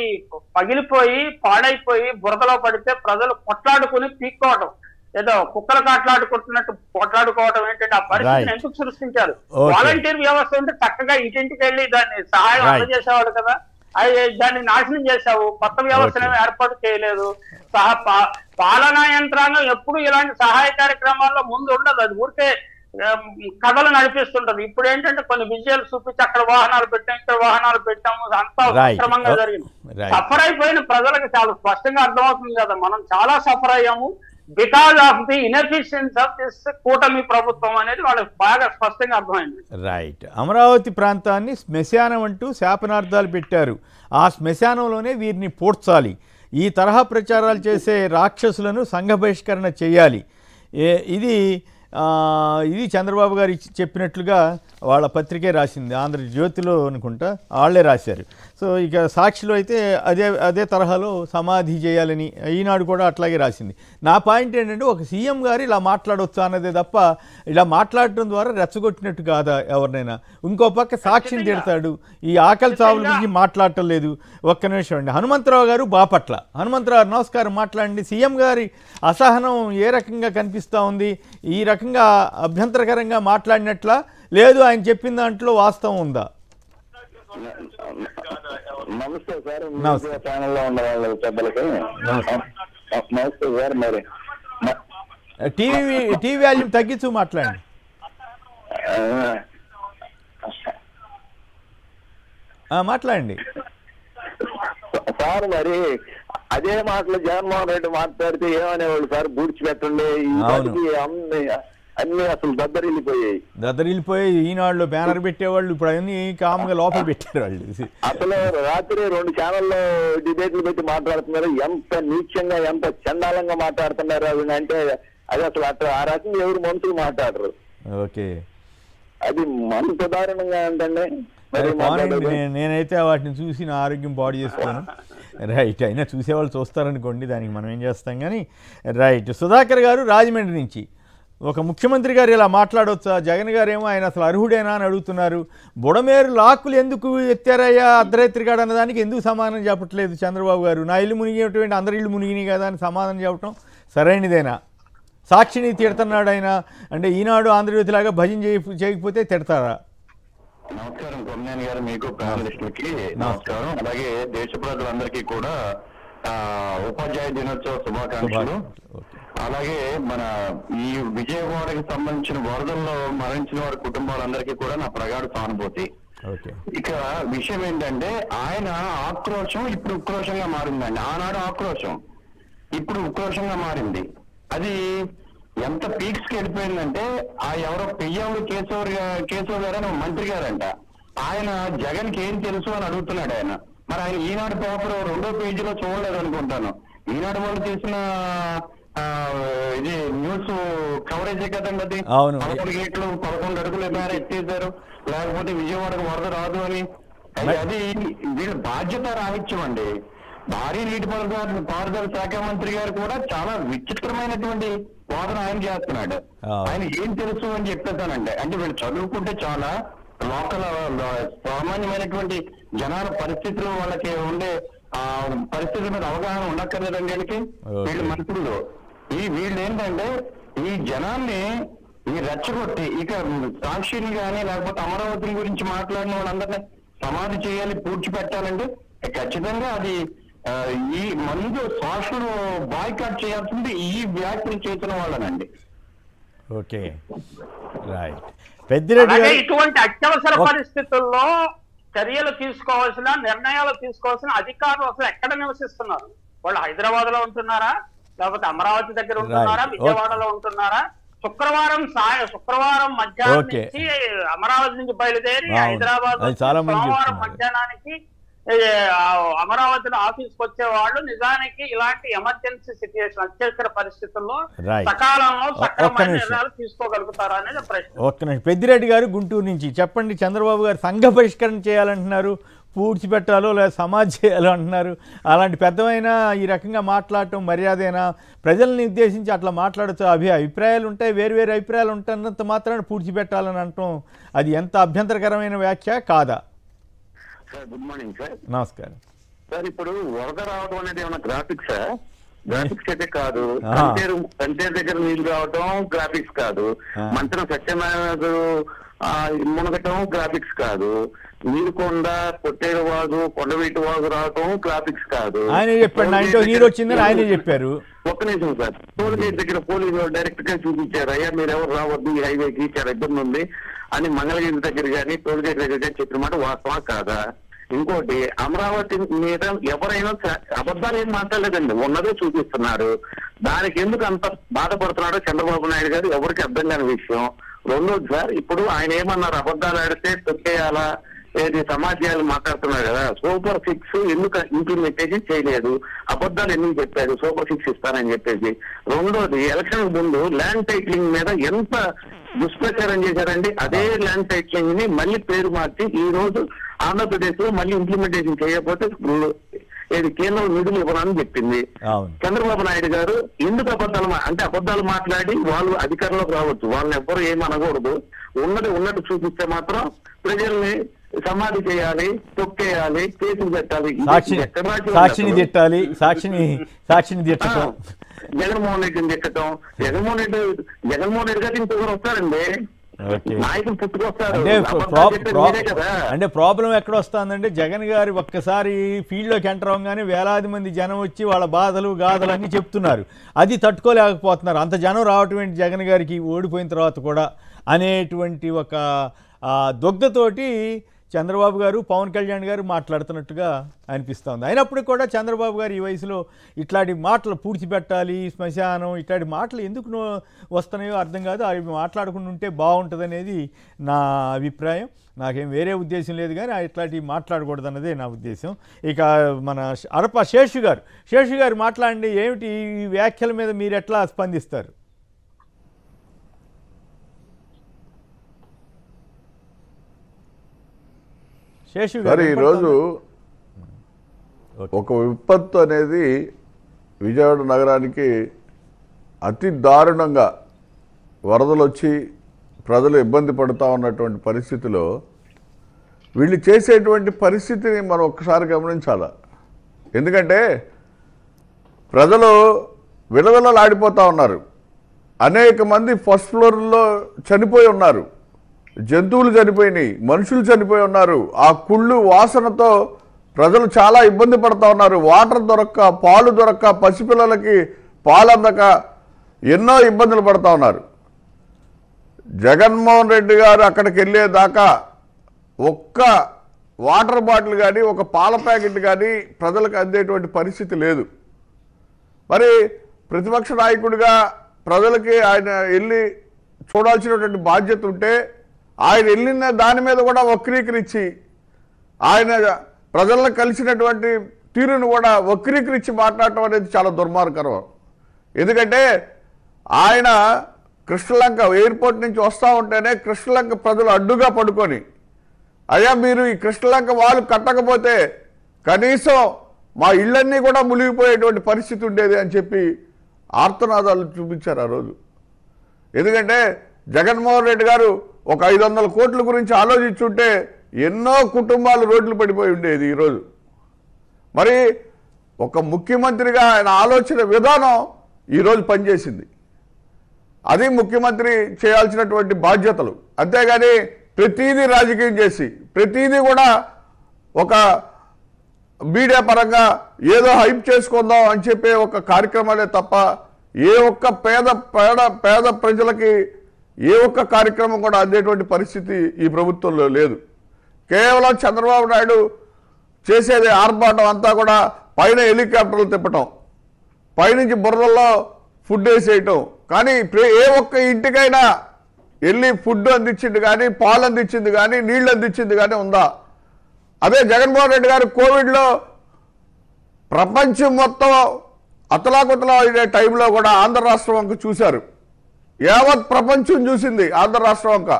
పగిలిపోయి పాడైపోయి బురదలో పడితే ప్రజలు కొట్లాడుకుని పీక్కోవటం, ఏదో కుక్కలు కాట్లాడుకుంటున్నట్టు కొట్లాడుకోవడం ఏంటంటే ఆ పరిస్థితిని ఎందుకు సృష్టించారు? వాలంటీర్ వ్యవస్థ ఉంటే చక్కగా ఇంటింటికి వెళ్ళి దాన్ని సహాయం అందజేసేవాడు కదా. దాన్ని నాశనం చేశావు. కొత్త వ్యవస్థను ఏర్పాటు చేయలేదు. పాలనా యంత్రాంగం ఎప్పుడు ఇలాంటి సహాయ కార్యక్రమాల్లో ముందు ఉండదు. అది ఊరికే కథలు నడిపిస్తుంటది. ఇప్పుడు ఏంటంటే కొన్ని విజయాలు చూపించి అక్కడ వాహనాలు పెట్టాం, ఇక్కడ వాహనాలు పెట్టాము, అంతా సక్రమంగా జరిగింది. సఫర్ అయిపోయిన ప్రజలకు చాలా స్పష్టంగా అర్థమవుతుంది కదా, మనం చాలా సఫర్ అయ్యాము because of the inefficiency of this కూటమి ప్రభుత్వం అనేది వాళ్ళకి బాగా స్పష్టంగా అర్థమైంది. రైట్. అమరావతి ప్రాంతాన్ని శ్మశానం అంటూ శాపనార్థాలు పెట్టారు. ఆ శ్మశానంలోనే వీరిని పూడ్చాలి. ఈ తరహా ప్రచారాలు చేసే రాక్షసులను సంఘ బహిష్కరణ చేయాలి. ఇది చంద్రబాబు గారు చెప్పినట్లుగా వాళ్ళ పత్రికే రాసింది. ఆంధ్రజ్యోతిలో అనుకుంటా వాళ్ళే రాశారు. సో ఇక సాక్షిలో అయితే అదే తరహాలో సమాధి చేయాలని ఈనాడు కూడా అట్లాగే రాసింది. నా పాయింట్ ఏంటంటే ఒక సీఎం గారు ఇలా మాట్లాడవచ్చు అన్నదే తప్ప ఇలా మాట్లాడటం ద్వారా రెచ్చగొట్టినట్టు కాదా ఎవరినైనా. ఇంకో పక్క సాక్షిని తిడతాడు, ఈ ఆకలి చావుల గురించి మాట్లాడటం లేదు. ఒక్క నిమిషం అండి. హనుమంతరావు గారు బాపట్ల. హనుమంతరావు నమస్కారం, మాట్లాడండి. సీఎం గారి అసహనం ఏ రకంగా కనిపిస్తూ ఉంది? ఈ రకంగా అభ్యంతరకరంగా మాట్లాడినట్లా, లేదు ఆయన చెప్పిన దాంట్లో వాస్తవం ఉందా? నమస్తే సార్, ఛానల్లో ఉన్న వాళ్ళ పెద్దలకి నమస్తే సార్. మరి టీవీ వాల్యూమ్ తగ్గించు మాట్లాడండి. మాట్లాడండి సార్. మరి అదే మాటలు జగన్మోహన్ రెడ్డి మాట్లాడితే ఏమనేవాళ్ళు సార్? పూడ్చిపెట్టండి అన్ని అసలు దద్దరిల్లిపోయాయి. ఈనాడులో బ్యానర్ పెట్టేవాళ్ళు ఇప్పుడు అన్ని కామ్గా లోపల పెట్టారు వాళ్ళు. అసలు రాత్రి 2 ఛానల్లో డిబేట్లు పెట్టి మాట్లాడుతున్నారు. ఎంత నీచంగా, ఎంత చండాలంగా మాట్లాడుతున్నారు అవి అంటే అది అసలు అట్లా ఆ రకంగా ఎవరు మనుషులు మాట్లాడరు. ఓకే, అది మనసు దారుణంగా ఏంటండి. నేనైతే వాటిని చూసి నా ఆరోగ్యం పాడు చేసుకోను. రైట్. అయినా చూసేవాళ్ళు చూస్తారనుకోండి, దానికి మనం ఏం చేస్తాం కానీ. రైట్. సుధాకర్ గారు రాజమండ్రి నుంచి, ఒక ముఖ్యమంత్రి గారు ఇలా మాట్లాడవచ్చా? జగన్ గారు ఏమో ఆయన అసలు అర్హుడేనా అని అడుగుతున్నారు. బుడమేరు లాక్కులు ఎందుకు ఎత్తారయ్యా అర్ధరాత్రిగాడు అన్నదానికి ఎందుకు సమాధానం చెప్పట్లేదు చంద్రబాబు గారు? నా ఇల్లు మునిగేటువంటి అందరి ఇల్లు మునిగినాయి కదా అని సమాధానం చెప్పడం సరైనదేనా? సాక్షిని తిడుతున్నాడు ఆయన అంటే ఈనాడు ఆంధ్రజ్యోతిలాగా భజన చేయకపోతే తిడతారా? నమస్కారం కొమ్మినేని గారు, మీకు ప్యానలిస్టులకి నమస్కారం. అలాగే దేశ ప్రజలందరికీ కూడా ఉపాధ్యాయ దినోత్సవ శుభాకాంక్షలు. అలాగే మన ఈ విజయవాడకి సంబంధించిన వరదల్లో మరణించిన వారి కుటుంబాలందరికీ కూడా నా ప్రగాఢ సానుభూతి. ఇక విషయం ఏంటంటే ఆయన ఆక్రోశం ఇప్పుడు ఉక్రోషంగా మారిందండి. ఆనాడు ఆక్రోశం ఇప్పుడు ఉక్రోషంగా మారింది. అది ఎంత పీక్స్ కి వెళ్ళిపోయిందంటే ఆ ఎవరో పెయ్యావుడు కేశవ్ గారు అని మంత్రి గారంట, ఆయన జగన్ కి ఏం తెలుసు అని అడుగుతున్నాడు ఆయన. మరి ఆయన ఈనాడు పేపర్ 2వ పేజీలో చూడలేదు అనుకుంటాను. ఈనాడు వాళ్ళు చేసిన ఇది న్యూస్ కవరేజే కదండి అది. 11 గేట్లు 11 అడుగులు ఎత్తేసారు, లేకపోతే విజయవాడకు వరద రాదు అని. అది వీళ్ళ బాధ్యత రాహిత్యం అండి. భారీ నీటిపారుదల శాఖ మంత్రి గారు కూడా చాలా విచిత్రమైనటువంటి వాదన ఆయన చేస్తున్నాడు. ఆయన ఏం తెలుసు అని చెప్పేసానంటే, అంటే వీళ్ళు చదువుకుంటే చాలా లోకల్ సామాన్యమైనటువంటి జనాల పరిస్థితులు, వాళ్ళకి ఉండే పరిస్థితుల మీద అవగాహన ఉండక్కర్లేదండి వీళ్ళకి. వీళ్ళు మంత్రులు వీళ్ళు ఏంటంటే ఈ జనాల్ని రెచ్చగొట్టి ఇక సాక్షిని కానీ లేకపోతే అమరావతి గురించి మాట్లాడిన వాళ్ళందరినీ సమాధి చేయాలి, పూడ్చిపెట్టాలంటే ఖచ్చితంగా అది ఈ మందు సోషల్ బాయ్కాట్ చేయాల్సింది ఈ వ్యాఖ్యలు చేసిన వాళ్ళనండి. Okay, right. ఇటువంటి అత్యవసర పరిస్థితుల్లో చర్యలు తీసుకోవాల్సిన, నిర్ణయాలు తీసుకోవాల్సిన అధికారులు అసలు ఎక్కడ నివసిస్తున్నారు? వాళ్ళు హైదరాబాద్ లో ఉంటున్నారా, లేకపోతే అమరావతి దగ్గర ఉంటున్నారా, విజయవాడలో ఉంటున్నారా? శుక్రవారం మధ్యాహ్నం నుంచి అమరావతి నుంచి బయలుదేరి హైదరాబాద్ సోమవారం మధ్యాహ్నానికి అమరావతిలో ఆఫీస్కి వచ్చే వాళ్ళు నిజానికి ఇలాంటి ఎమర్జెన్సీ సిచ్యువేషన్, అత్యవసర పరిస్థితుల్లో సకాలంలో సక్రమైన నిర్ణయాలు తీసుకోగలుగుతారా అనేది ప్రశ్న. ఒక్క పెద్దిరెడ్డి గారు గుంటూరు నుంచి, చెప్పండి. చంద్రబాబు గారు సంఘ బహిష్కరణ చేయాలంటున్నారు, పూడ్చిపెట్టాలో లేదా సమాజ్ చేయాలో అంటున్నారు. అలాంటి పెద్దవైనా ఈ రకంగా మాట్లాడటం మర్యాదేనా? ప్రజల్ని ఉద్దేశించి అట్లా మాట్లాడచ్చు. అభిప్రాయాలు ఉంటాయి, వేరు అభిప్రాయాలు ఉంటున్నంత మాత్రాన పూడ్చిపెట్టాలని అంటాం అది ఎంత అభ్యంతరకరమైన వ్యాఖ్య కాదా? Sir good morning sir. నమస్కారం సార్. ఇప్పుడు వరద రావడం అనేది ఏమన్నా గ్రాఫిక్సా, గ్రాఫిక్స్ అయితే కాదు. కంటేరు దగ్గర నీళ్లు రావటం గ్రాఫిక్స్ కాదు. మంత్రం సత్యనారాయణ మునగటం గ్రాఫిక్స్ కాదు. నీరుకొండ కొట్టేరు వాగు కొండవీటి వాగు రావటం గ్రాఫిక్స్ కాదు. ఆయన చెప్పాడు నీరు వచ్చిందని ఆయనే చెప్పారు. ఒక్క నిమిషం సార్, టోల్ గేట్ దగ్గర పోలీసులు డైరెక్ట్ గా చూపించారు, అయ్యా మీరు ఎవరు రావద్దు ఈ హైవేకి చాలా ఇబ్బంది ఉంది అని మంగళగిరి దగ్గర కానీ టోల్ గేట్ దగ్గర కానీ చెప్పిన మాట వాస్తవా కాదా? ఇంకోటి, అమరావతి మీద ఎవరైనా అబద్ధాలు ఏం మాట్లాడలేదండి, ఉన్నదే చూపిస్తున్నారు. దానికి ఎందుకు అంత బాధపడుతున్నాడో చంద్రబాబు నాయుడు గారు ఎవరికి అర్థం కాని విషయం. రెండోది సార్, ఇప్పుడు ఆయన ఏమన్నారు, అబద్ధాలు ఆడితే తొక్కేయాలా ఏది సమాజాలు మాట్లాడుతున్నారు కదా, సూపర్ 6 ఎందుకు ఇంప్లిమెంటేషన్ చేయలేదు, అబద్ధాలు ఎందుకు చెప్పారు సూపర్ 6 ఇస్తానని చెప్పేసి. రెండోది, ఎలక్షన్ ముందు ల్యాండ్ టైటిలింగ్ మీద ఎంత దుష్ప్రచారం చేశారండి. అదే ల్యాండ్ టైటిలింగ్ ని మళ్ళీ పేరు మార్చి ఈ రోజు ఆంధ్రప్రదేశ్ లో మళ్ళీ ఇంప్లిమెంటేషన్ చేయకపోతే ఏది కేంద్రం నిధులు ఇవ్వనని చెప్పింది. చంద్రబాబు నాయుడు గారు ఎందుకు అబద్ధాలు మాట్లాడి వాళ్ళు అధికారంలోకి రావచ్చు, వాళ్ళని ఎవ్వరు ఏమనకూడదు, ఉన్నట్టు చూపిస్తే మాత్రం ప్రజల్ని సమాధి చేయాలి, తొక్కేయాలి, కేసులు పెట్టాలి, సాక్షిని తిట్టాలి, సాక్షిని తిట్టడం, జగన్మోహన్ రెడ్డిని తిట్టడం. జగన్మోహన్ రెడ్డి గారు ఇంకొకరు వస్తారండి, నాయకులు పుట్టుకొస్తారు. అంటే ప్రాబ్లం ఎక్కడ వస్తుందంటే జగన్ గారు ఒక్కసారి ఫీల్డ్ లోకి ఎంటర్ అవగానే వేలాది మంది జనం వచ్చి వాళ్ళ బాధలు గాథలు అన్ని చెప్తున్నారు. అది తట్టుకోలేకపోతున్నారు. అంత జనం రావటం ఏంటి జగన్ గారికి ఓడిపోయిన తర్వాత కూడా అనేటువంటి ఒక దుగ్ధతోటి చంద్రబాబు గారు పవన్ కళ్యాణ్ గారు మాట్లాడుతున్నట్టుగా అనిపిస్తుంది. అయినప్పటికీ కూడా చంద్రబాబు గారు ఈ వయసులో ఇట్లాంటి మాటలు పూడ్చిపెట్టాలి, శ్మశానం ఇట్లాంటి మాటలు ఎందుకు వస్తున్నాయో అర్థం కాదు. అవి మాట్లాడుకుని ఉంటే బాగుంటుంది అనేది నా అభిప్రాయం. నాకేం వేరే ఉద్దేశం లేదు, కానీ ఇట్లాంటివి మాట్లాడకూడదు అన్నదే నా ఉద్దేశం. ఇక మన శేషు గారు మాట్లాడండి, ఏమిటి ఈ వ్యాఖ్యల మీద మీరు ఎట్లా స్పందిస్తారు? సార్, ఈరోజు ఒక విపత్తు అనేది విజయవాడ నగరానికి అతి దారుణంగా వరదలు వచ్చి ప్రజలు ఇబ్బంది పడుతూ ఉన్నటువంటి పరిస్థితిలో వీళ్ళు చేసేటువంటి పరిస్థితిని మనం ఒక్కసారి గమనించాలి. ఎందుకంటే ప్రజలు విలవిలలాడిపోతూ ఉన్నారు. అనేక మంది ఫస్ట్ ఫ్లోర్లో చనిపోయి ఉన్నారు, జంతువులు చనిపోయినాయి, మనుషులు చనిపోయి ఉన్నారు. ఆ కుళ్ళు వాసనతో ప్రజలు చాలా ఇబ్బంది పడుతూ ఉన్నారు. వాటర్ దొరక్క, పాలు దొరక్క, పసిపిల్లలకి పాలు అందక ఎన్నో ఇబ్బందులు పడుతూ ఉన్నారు. జగన్మోహన్ రెడ్డి గారు అక్కడికి వెళ్ళేదాకా ఒక్క వాటర్ బాటిల్ కానీ ఒక పాల ప్యాకెట్ కానీ ప్రజలకు అందేటువంటి పరిస్థితి లేదు. మరి ప్రతిపక్ష నాయకుడిగా ప్రజలకి ఆయన వెళ్ళి చూడాల్సినటువంటి బాధ్యత ఉంటే ఆయన వెళ్ళిన దాని మీద కూడా వక్రీకరించి, ఆయన ప్రజలను కలిసినటువంటి తీరును కూడా వక్రీకరించి మాట్లాడటం అనేది చాలా దుర్మార్గకరం. ఎందుకంటే ఆయన కృష్ణలంక ఎయిర్పోర్ట్ నుంచి వస్తూ ఉంటేనే కృష్ణలంక ప్రజలు అడ్డుగా పడుకొని, అయ్యా మీరు ఈ కృష్ణలంక వాళ్ళు కట్టకపోతే కనీసం మా ఇళ్ళన్నీ కూడా మునిగిపోయేటువంటి పరిస్థితి ఉండేది అని చెప్పి ఆర్తనాదాలు చూపించారు ఆ రోజు. ఎందుకంటే జగన్మోహన్ రెడ్డి గారు ఒక 500 కోట్ల గురించి ఆలోచించుంటే ఎన్నో కుటుంబాలు రోడ్లు పడిపోయి ఉండేది ఈరోజు. మరి ఒక ముఖ్యమంత్రిగా ఆయన ఆలోచన విధానం ఈరోజు పనిచేసింది. అది ముఖ్యమంత్రి చేయాల్సినటువంటి బాధ్యతలు. అంతేగాని ప్రతిదీ రాజకీయం చేసి పేదీ కూడా ఒక మీడియా పరంగా ఏదో హైప్ చేసుకుందాం అని చెప్పే ఒక కార్యక్రమాలే తప్ప ఏ ఒక్క పేద ప్రజలకి ఏ ఒక్క కార్యక్రమం కూడా అందేటువంటి పరిస్థితి ఈ ప్రభుత్వంలో లేదు. కేవలం చంద్రబాబు నాయుడు చేసేది ఆర్భాటం అంతా కూడా పైన హెలికాప్టర్లు తిప్పటం, పైనుంచి బురదల్లో ఫుడ్ వేసేయటం. కానీ ఏ ఒక్క ఇంటికైనా వెళ్ళి ఫుడ్ అందించింది కానీ, పాలు అందించింది కానీ, నీళ్లు అందించింది కానీ ఉందా? అదే జగన్మోహన్ రెడ్డి గారు కోవిడ్లో ప్రపంచం మొత్తం అతలాకుతలా అయ్యే టైంలో కూడా ఆంధ్ర రాష్ట్రం వంక చూశారు. యావత్ ప్రపంచం చూసింది ఆంధ్ర రాష్ట్రం వంక.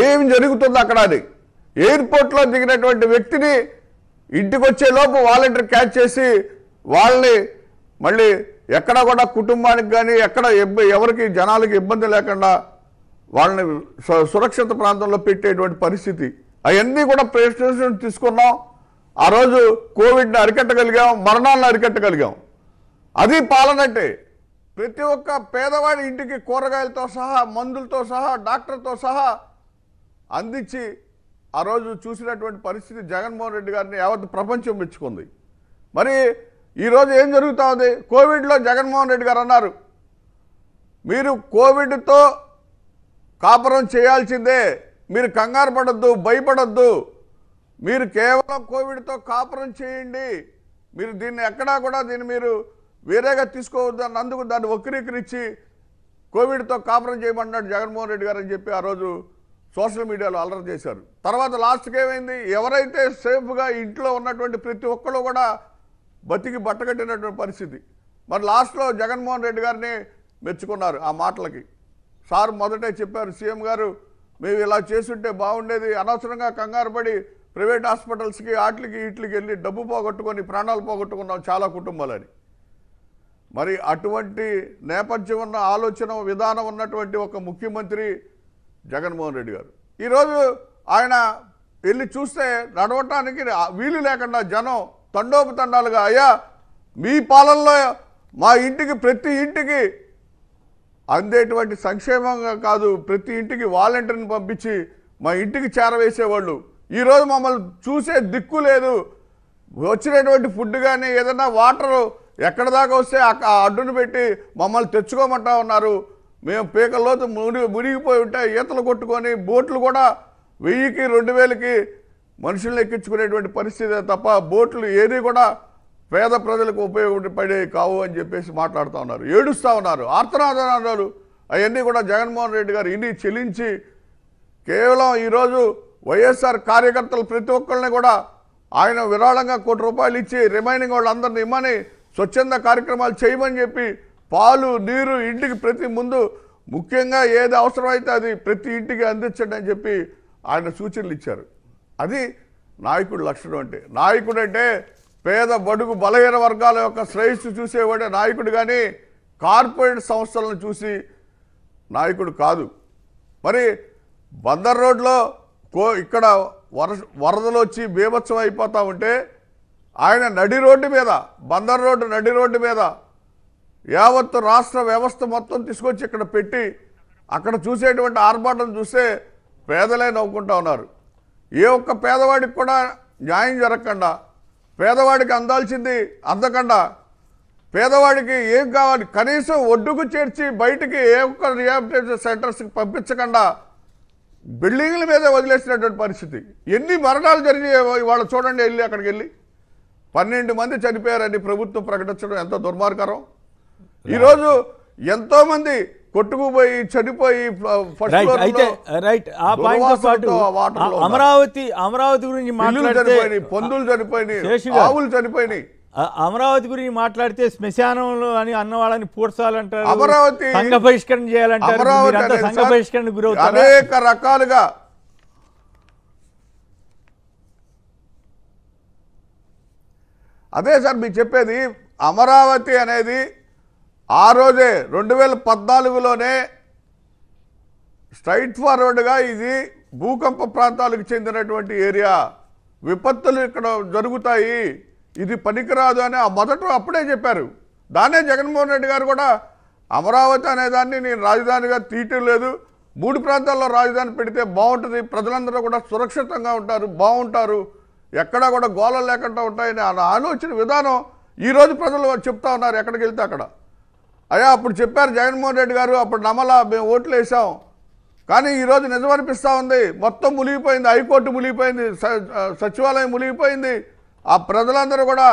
ఏం జరుగుతుంది అక్కడ అని. ఎయిర్పోర్ట్లో దిగినటువంటి వ్యక్తిని ఇంటికి వచ్చే లోపు వాలంటీర్ క్యాచ్ చేసి వాళ్ళని మళ్ళీ ఎక్కడ కూడా కుటుంబానికి కానీ ఎక్కడ ఎవరికి జనాలకి ఇబ్బంది లేకుండా వాళ్ళని సురక్షిత ప్రాంతంలో పెట్టేటువంటి పరిస్థితి. అవన్నీ కూడా ప్రికాషన్స్ తీసుకున్నాం. ఆ రోజు కోవిడ్ని అరికట్టగలిగాం, మరణాలను అరికట్టగలిగాం. అది పాలనంటే. ప్రతి ఒక్క పేదవాడి ఇంటికి కూరగాయలతో సహా, మందులతో సహా, డాక్టర్తో సహా అందించి ఆ రోజు చూసినటువంటి పరిస్థితి జగన్మోహన్ రెడ్డి గారిని యావత్ ప్రపంచం మెచ్చుకుంది. మరి ఈరోజు ఏం జరుగుతూ ఉంది? కోవిడ్లో జగన్మోహన్ రెడ్డి గారు అన్నారు, మీరు కోవిడ్తో కాపురం చేయాల్సిందే, మీరు కంగారు పడద్దు, భయపడద్దు, మీరు కేవలం కోవిడ్తో కాపురం చేయండి, మీరు దీన్ని ఎక్కడా కూడా దీన్ని మీరు వేరేగా తీసుకోవద్దు అన్నందుకు దాన్ని వక్రీకరించి కోవిడ్తో కాపురం చేయమన్నాడు జగన్మోహన్ రెడ్డి గారు అని చెప్పి ఆ రోజు సోషల్ మీడియాలో అలర్ట్ చేశారు. తర్వాత లాస్ట్కి ఏమైంది? ఎవరైతే సేఫ్గా ఇంట్లో ఉన్నటువంటి ప్రతి ఒక్కరు కూడా బతికి బట్టకట్టినటువంటి పరిస్థితి. మరి లాస్ట్లో జగన్మోహన్ రెడ్డి గారిని మెచ్చుకున్నారు ఆ మాటలకి. సార్ మొదటే చెప్పారు, సీఎం గారు మేము ఇలా చేసుంటే బాగుండేది, అనవసరంగా కంగారు పడి ప్రైవేట్ హాస్పిటల్స్కి వాటికి వీటికి వెళ్ళి డబ్బు పోగొట్టుకొని ప్రాణాలు పోగొట్టుకున్నాం చాలా కుటుంబాలని. మరి అటువంటి నేపథ్యం ఉన్న ఆలోచన విధానం ఉన్నటువంటి ఒక ముఖ్యమంత్రి జగన్మోహన్ రెడ్డి గారు. ఈరోజు ఆయన వెళ్ళి చూస్తే నడవటానికి వీలు లేకుండా జనం తండోపతండాలుగా, అయ్యా మీ పాలనలో మా ఇంటికి ప్రతి ఇంటికి అందేటువంటి సంక్షేమంగా కాదు, ప్రతి ఇంటికి వాలంటీర్ని పంపించి మా ఇంటికి చేరవేసేవాళ్ళు. ఈరోజు మమ్మల్ని చూసే దిక్కు లేదు, వచ్చినటువంటి ఫుడ్ కానీ ఏదైనా వాటరు ఎక్కడ దాకా వస్తే అడ్డును పెట్టి మమ్మల్ని తెచ్చుకోమంటా ఉన్నారు. మేము పీకల్లోతు మునిగిపోయి ఉంటే ఈతలు కొట్టుకొని బోట్లు కూడా 1000కి 2000కి మనుషుల్ని ఎక్కించుకునేటువంటి పరిస్థితి తప్ప బోట్లు ఏది కూడా పేద ప్రజలకు ఉపయోగపడే కావు అని చెప్పేసి మాట్లాడుతూ ఉన్నారు, ఏడుస్తూ ఉన్నారు, ఆర్తనాదాలు అవన్నీ కూడా జగన్మోహన్ రెడ్డి గారు ఇన్ని చెల్లించి కేవలం ఈరోజు వైఎస్ఆర్ కార్యకర్తలు ప్రతి ఒక్కరిని కూడా ఆయన విరాళంగా ₹1 ఇచ్చి రిమైనింగ్ వాళ్ళందరినీ ఇమ్మని స్వచ్ఛంద కార్యక్రమాలు చేయమని చెప్పి పాలు నీరు ఇంటికి ప్రతి ముందు ముఖ్యంగా ఏది అవసరమైతే అది ప్రతి ఇంటికి అందించండి అని చెప్పి ఆయన సూచనలు ఇచ్చారు. అది నాయకుడి లక్షణం అంటే. నాయకుడు అంటే పేద బడుగు బలహీన వర్గాల యొక్క శ్రేయస్సు చూసేవాడే నాయకుడు, కానీ కార్పొరేట్ సంస్థలను చూసి నాయకుడు కాదు. మరి బందర్ రోడ్లో ఇక్కడ వరదలు వచ్చి బీభత్సం అయిపోతూ ఉంటే ఆయన నడి రోడ్డు మీద, బందర్ రోడ్డు నడి రోడ్డు మీద యావత్తు రాష్ట్ర వ్యవస్థ మొత్తం తీసుకొచ్చి ఇక్కడ పెట్టి అక్కడ చూసేటువంటి ఆర్భాటం చూస్తే పేదలే నవ్వుకుంటా ఉన్నారు. ఏ ఒక్క పేదవాడికి కూడా న్యాయం జరగకుండా, పేదవాడికి అందాల్సింది అందకుండా, పేదవాడికి ఏం కావాలి కనీసం ఒడ్డుకు చేర్చి బయటికి ఏ ఒక్క రిహాబిలిటేషన్ సెంటర్స్కి పంపించకుండా బిల్డింగ్ల మీద వదిలేసినటువంటి పరిస్థితి. ఎన్ని మరణాలు జరిగాయి ఇవాళ చూడండి. వెళ్ళి అక్కడికి వెళ్ళి 12 మంది చనిపోయారని ప్రభుత్వం ప్రకటించడం ఎంత దుర్మార్గరం. ఈరోజు ఎంతో మంది కొట్టుకుపోయి చనిపోయి అమరావతి గురించి మాట్లాడితే పందులు చనిపోయినాయి, ఆవులు చనిపోయినాయి. అమరావతి గురించి మాట్లాడితే శ్మశానంలో అని అన్న వాళ్ళని పూడ్చాలంటారు, అమరావతి సంఘ బహిష్కరణ చేయాలంటారు, సంఘ బహిష్కరణ గురవుతారు అనేక రకాలుగా. అదే సార్ మీకు చెప్పేది, అమరావతి అనేది ఆ రోజే 2014లోనే స్ట్రైట్ ఫార్వర్డ్గా ఇది భూకంప ప్రాంతాలకు చెందినటువంటి ఏరియా, విపత్తులు ఇక్కడ జరుగుతాయి, ఇది పనికిరాదు అని మొదట అప్పుడే చెప్పారు. దాన్నే జగన్మోహన్ రెడ్డి గారు కూడా అమరావతి అనేదాన్ని నేను రాజధానిగా తీయటం లేదు, 3 ప్రాంతాల్లో రాజధాని పెడితే బాగుంటుంది, ప్రజలందరూ కూడా సురక్షితంగా ఉంటారు, బాగుంటారు, ఎక్కడా కూడా గోళలు లేకుండా ఉంటాయని ఆలోచన విధానం ఈరోజు ప్రజలు చెప్తా ఉన్నారు. ఎక్కడికి వెళ్తే అక్కడ అయ్యా అప్పుడు చెప్పారు జగన్మోహన్ రెడ్డి గారు, అప్పుడు నమ్మలా, మేము ఓట్లు వేసాం, కానీ ఈరోజు నిజమనిపిస్తూ ఉంది. మొత్తం మునిగిపోయింది, హైకోర్టు మునిగిపోయింది, సచివాలయం మునిగిపోయింది, ఆ ప్రజలందరూ కూడా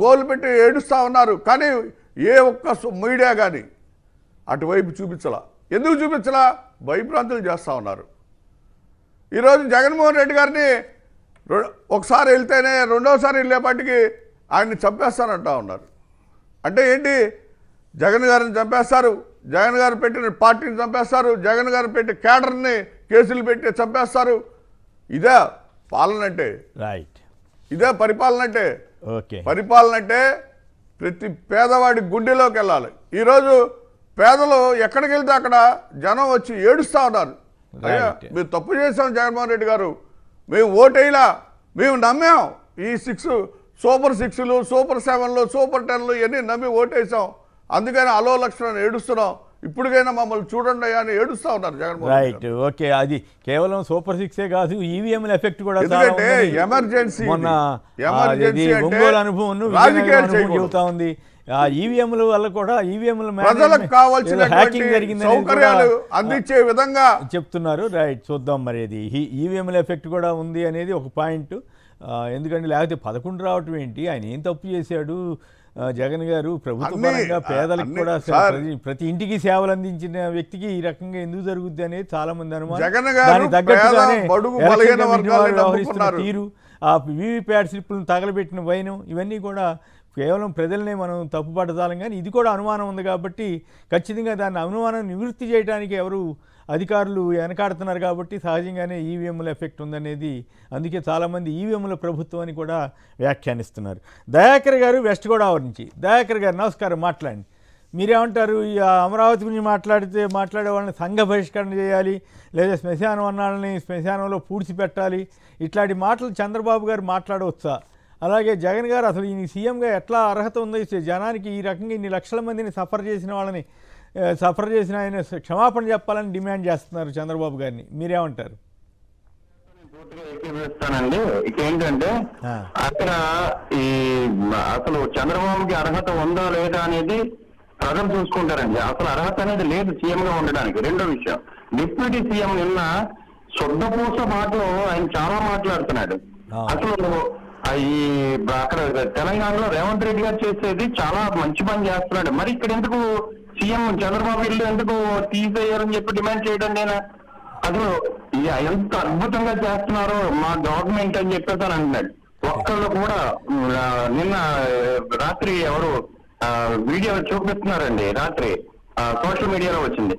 గోలు పెట్టి ఏడుస్తూ ఉన్నారు. కానీ ఏ ఒక్క మీడియా కానీ అటువైపు చూపించలా. ఎందుకు చూపించలా? భయభ్రాంతులు చేస్తూ ఉన్నారు. ఈరోజు జగన్మోహన్ రెడ్డి గారిని ఒకసారి వెళ్తేనే రెండోసారి వెళ్ళేపాటికి ఆయన్ని చంపేస్తారంటా ఉన్నారు. అంటే ఏంటి? జగన్ గారిని చంపేస్తారు, జగన్ గారు పెట్టిన పార్టీని చంపేస్తారు, జగన్ గారు పెట్టి కేడర్ని కేసులు పెట్టి చంపేస్తారు. ఇదే పాలన అంటే? రైట్. ఇదే పరిపాలన అంటే? ఓకే. పరిపాలన అంటే ప్రతి పేదవాడి గుండెలోకి వెళ్ళాలి. ఈరోజు పేదలు ఎక్కడికి వెళ్తే అక్కడ జనం వచ్చి ఏడుస్తూ ఉన్నారు. అయ్యా మీరు తప్పు చేశాం జగన్మోహన్ రెడ్డి గారు, మేము ఓటేలా, మేము నమ్మాం ఈ 6 సూపర్ 6లు సూపర్ 7లు సూపర్ 10లు ఇవన్నీ నమ్మి ఓటేసాం, అందుకని అలో లక్షణాన్ని ఏడుస్తున్నాం, ఇప్పటికైనా మమ్మల్ని చూడండి అని ఏడుస్తా ఉన్నారు జగన్మోహన్ రెడ్డి రైట్. ఓకే, అది కేవలం సూపర్ 6ఏ కాదు, ఈవీఎంల ఎఫెక్ట్ కూడా ఎందుకంటే ఎమర్జెన్సీ ఒంగోలు అనుభవం చెబుతా ఉంది. ఆ ఈవీఎంల వల్ల కూడా ఈవీఎంల ప్రజలకు కావాల్సిన హ్యాకింగ్ జరిగింది సౌకర్యాలు అందించే విధంగా చెప్తున్నారు. రైట్, చూద్దాం మరి అది ఈవీఎంల ఎఫెక్ట్ కూడా ఉంది అనేది ఒక పాయింట్. ఎందుకంటే లేకపోతే 11 రావటం ఏంటి, ఆయన ఏం తప్పు చేశాడు జగన్ గారు? ప్రభుత్వ పరంగా పేదలకు కూడా ప్రతి ఇంటికి సేవలు అందించిన వ్యక్తికి ఈ రకంగా ఎందుకు జరుగుద్ది అనేది చాలా మంది అనుమానం. దానికి తగ్గట్టుగానే వ్యవహరిస్తున్న తీరు, ఆ వీవీప్యాట్ స్లిప్లను తగలబెట్టిన వైనం, ఇవన్నీ కూడా కేవలం ప్రజలనే మనం తప్పు పడతాం. కానీ ఇది కూడా అనుమానం ఉంది కాబట్టి ఖచ్చితంగా దాన్ని అనుమానం నివృత్తి చేయడానికి ఎవరు అధికారులు వెనకాడుతున్నారు కాబట్టి సహజంగానే ఈవీఎంల ఎఫెక్ట్ ఉందనేది, అందుకే చాలామంది ఈవీఎంల ప్రభుత్వం అని కూడా వ్యాఖ్యానిస్తున్నారు. దయాకర్ గారు వెస్ట్ గోదావరి నుంచి. దయాకర్ గారు నమస్కారం, మాట్లాడండి. మీరేమంటారు? ఈ అమరావతి గురించి మాట్లాడే వాళ్ళని సంఘ బహిష్కరణ చేయాలి, లేదా శ్మశానం అన్నాళ్ళని శ్మశానంలో పూడ్చిపెట్టాలి, ఇట్లాంటి మాటలు చంద్రబాబు గారు మాట్లాడవచ్చా? అలాగే జగన్ గారు అసలు ఈ సీఎంగా ఎట్లా అర్హత ఉందో జనానికి ఈ రకంగా ఇన్ని లక్షల మందిని సఫర్ చేసిన ఆయన క్షమాపణ చెప్పాలని డిమాండ్ చేస్తున్నారు చంద్రబాబు గారిని. మీరేమంటారు? ఏకీభవిస్తానండి. ఏంటంటే అక్కడ అసలు చంద్రబాబుకి అర్హత ఉందా లేదా అనేది ప్రజలు చూసుకుంటారండి. అసలు అర్హత అనేది లేదు సీఎం గా ఉండడానికి. రెండో విషయం, డిప్యూటీ సీఎం నిన్న శుద్ధపూస మాటలు ఆయన చాలా మాట్లాడుతున్నాడు. అసలు ఈ అక్కడ తెలంగాణలో రేవంత్ రెడ్డి గారు చేసేది చాలా మంచి పని చేస్తున్నాడు. మరి ఇక్కడ ఎందుకు సీఎం చంద్రబాబు ఇల్లు ఎందుకు తీసేయాలని చెప్పి డిమాండ్ చేయడం నేను అసలు ఎంత అద్భుతంగా చేస్తున్నారో మా గవర్నమెంట్ అని చెప్పేసి అని అంటున్నాడు. ఒక్కళ్ళు కూడా నిన్న రాత్రి ఎవరు వీడియో చూపిస్తున్నారండి, రాత్రి సోషల్ మీడియాలో వచ్చింది,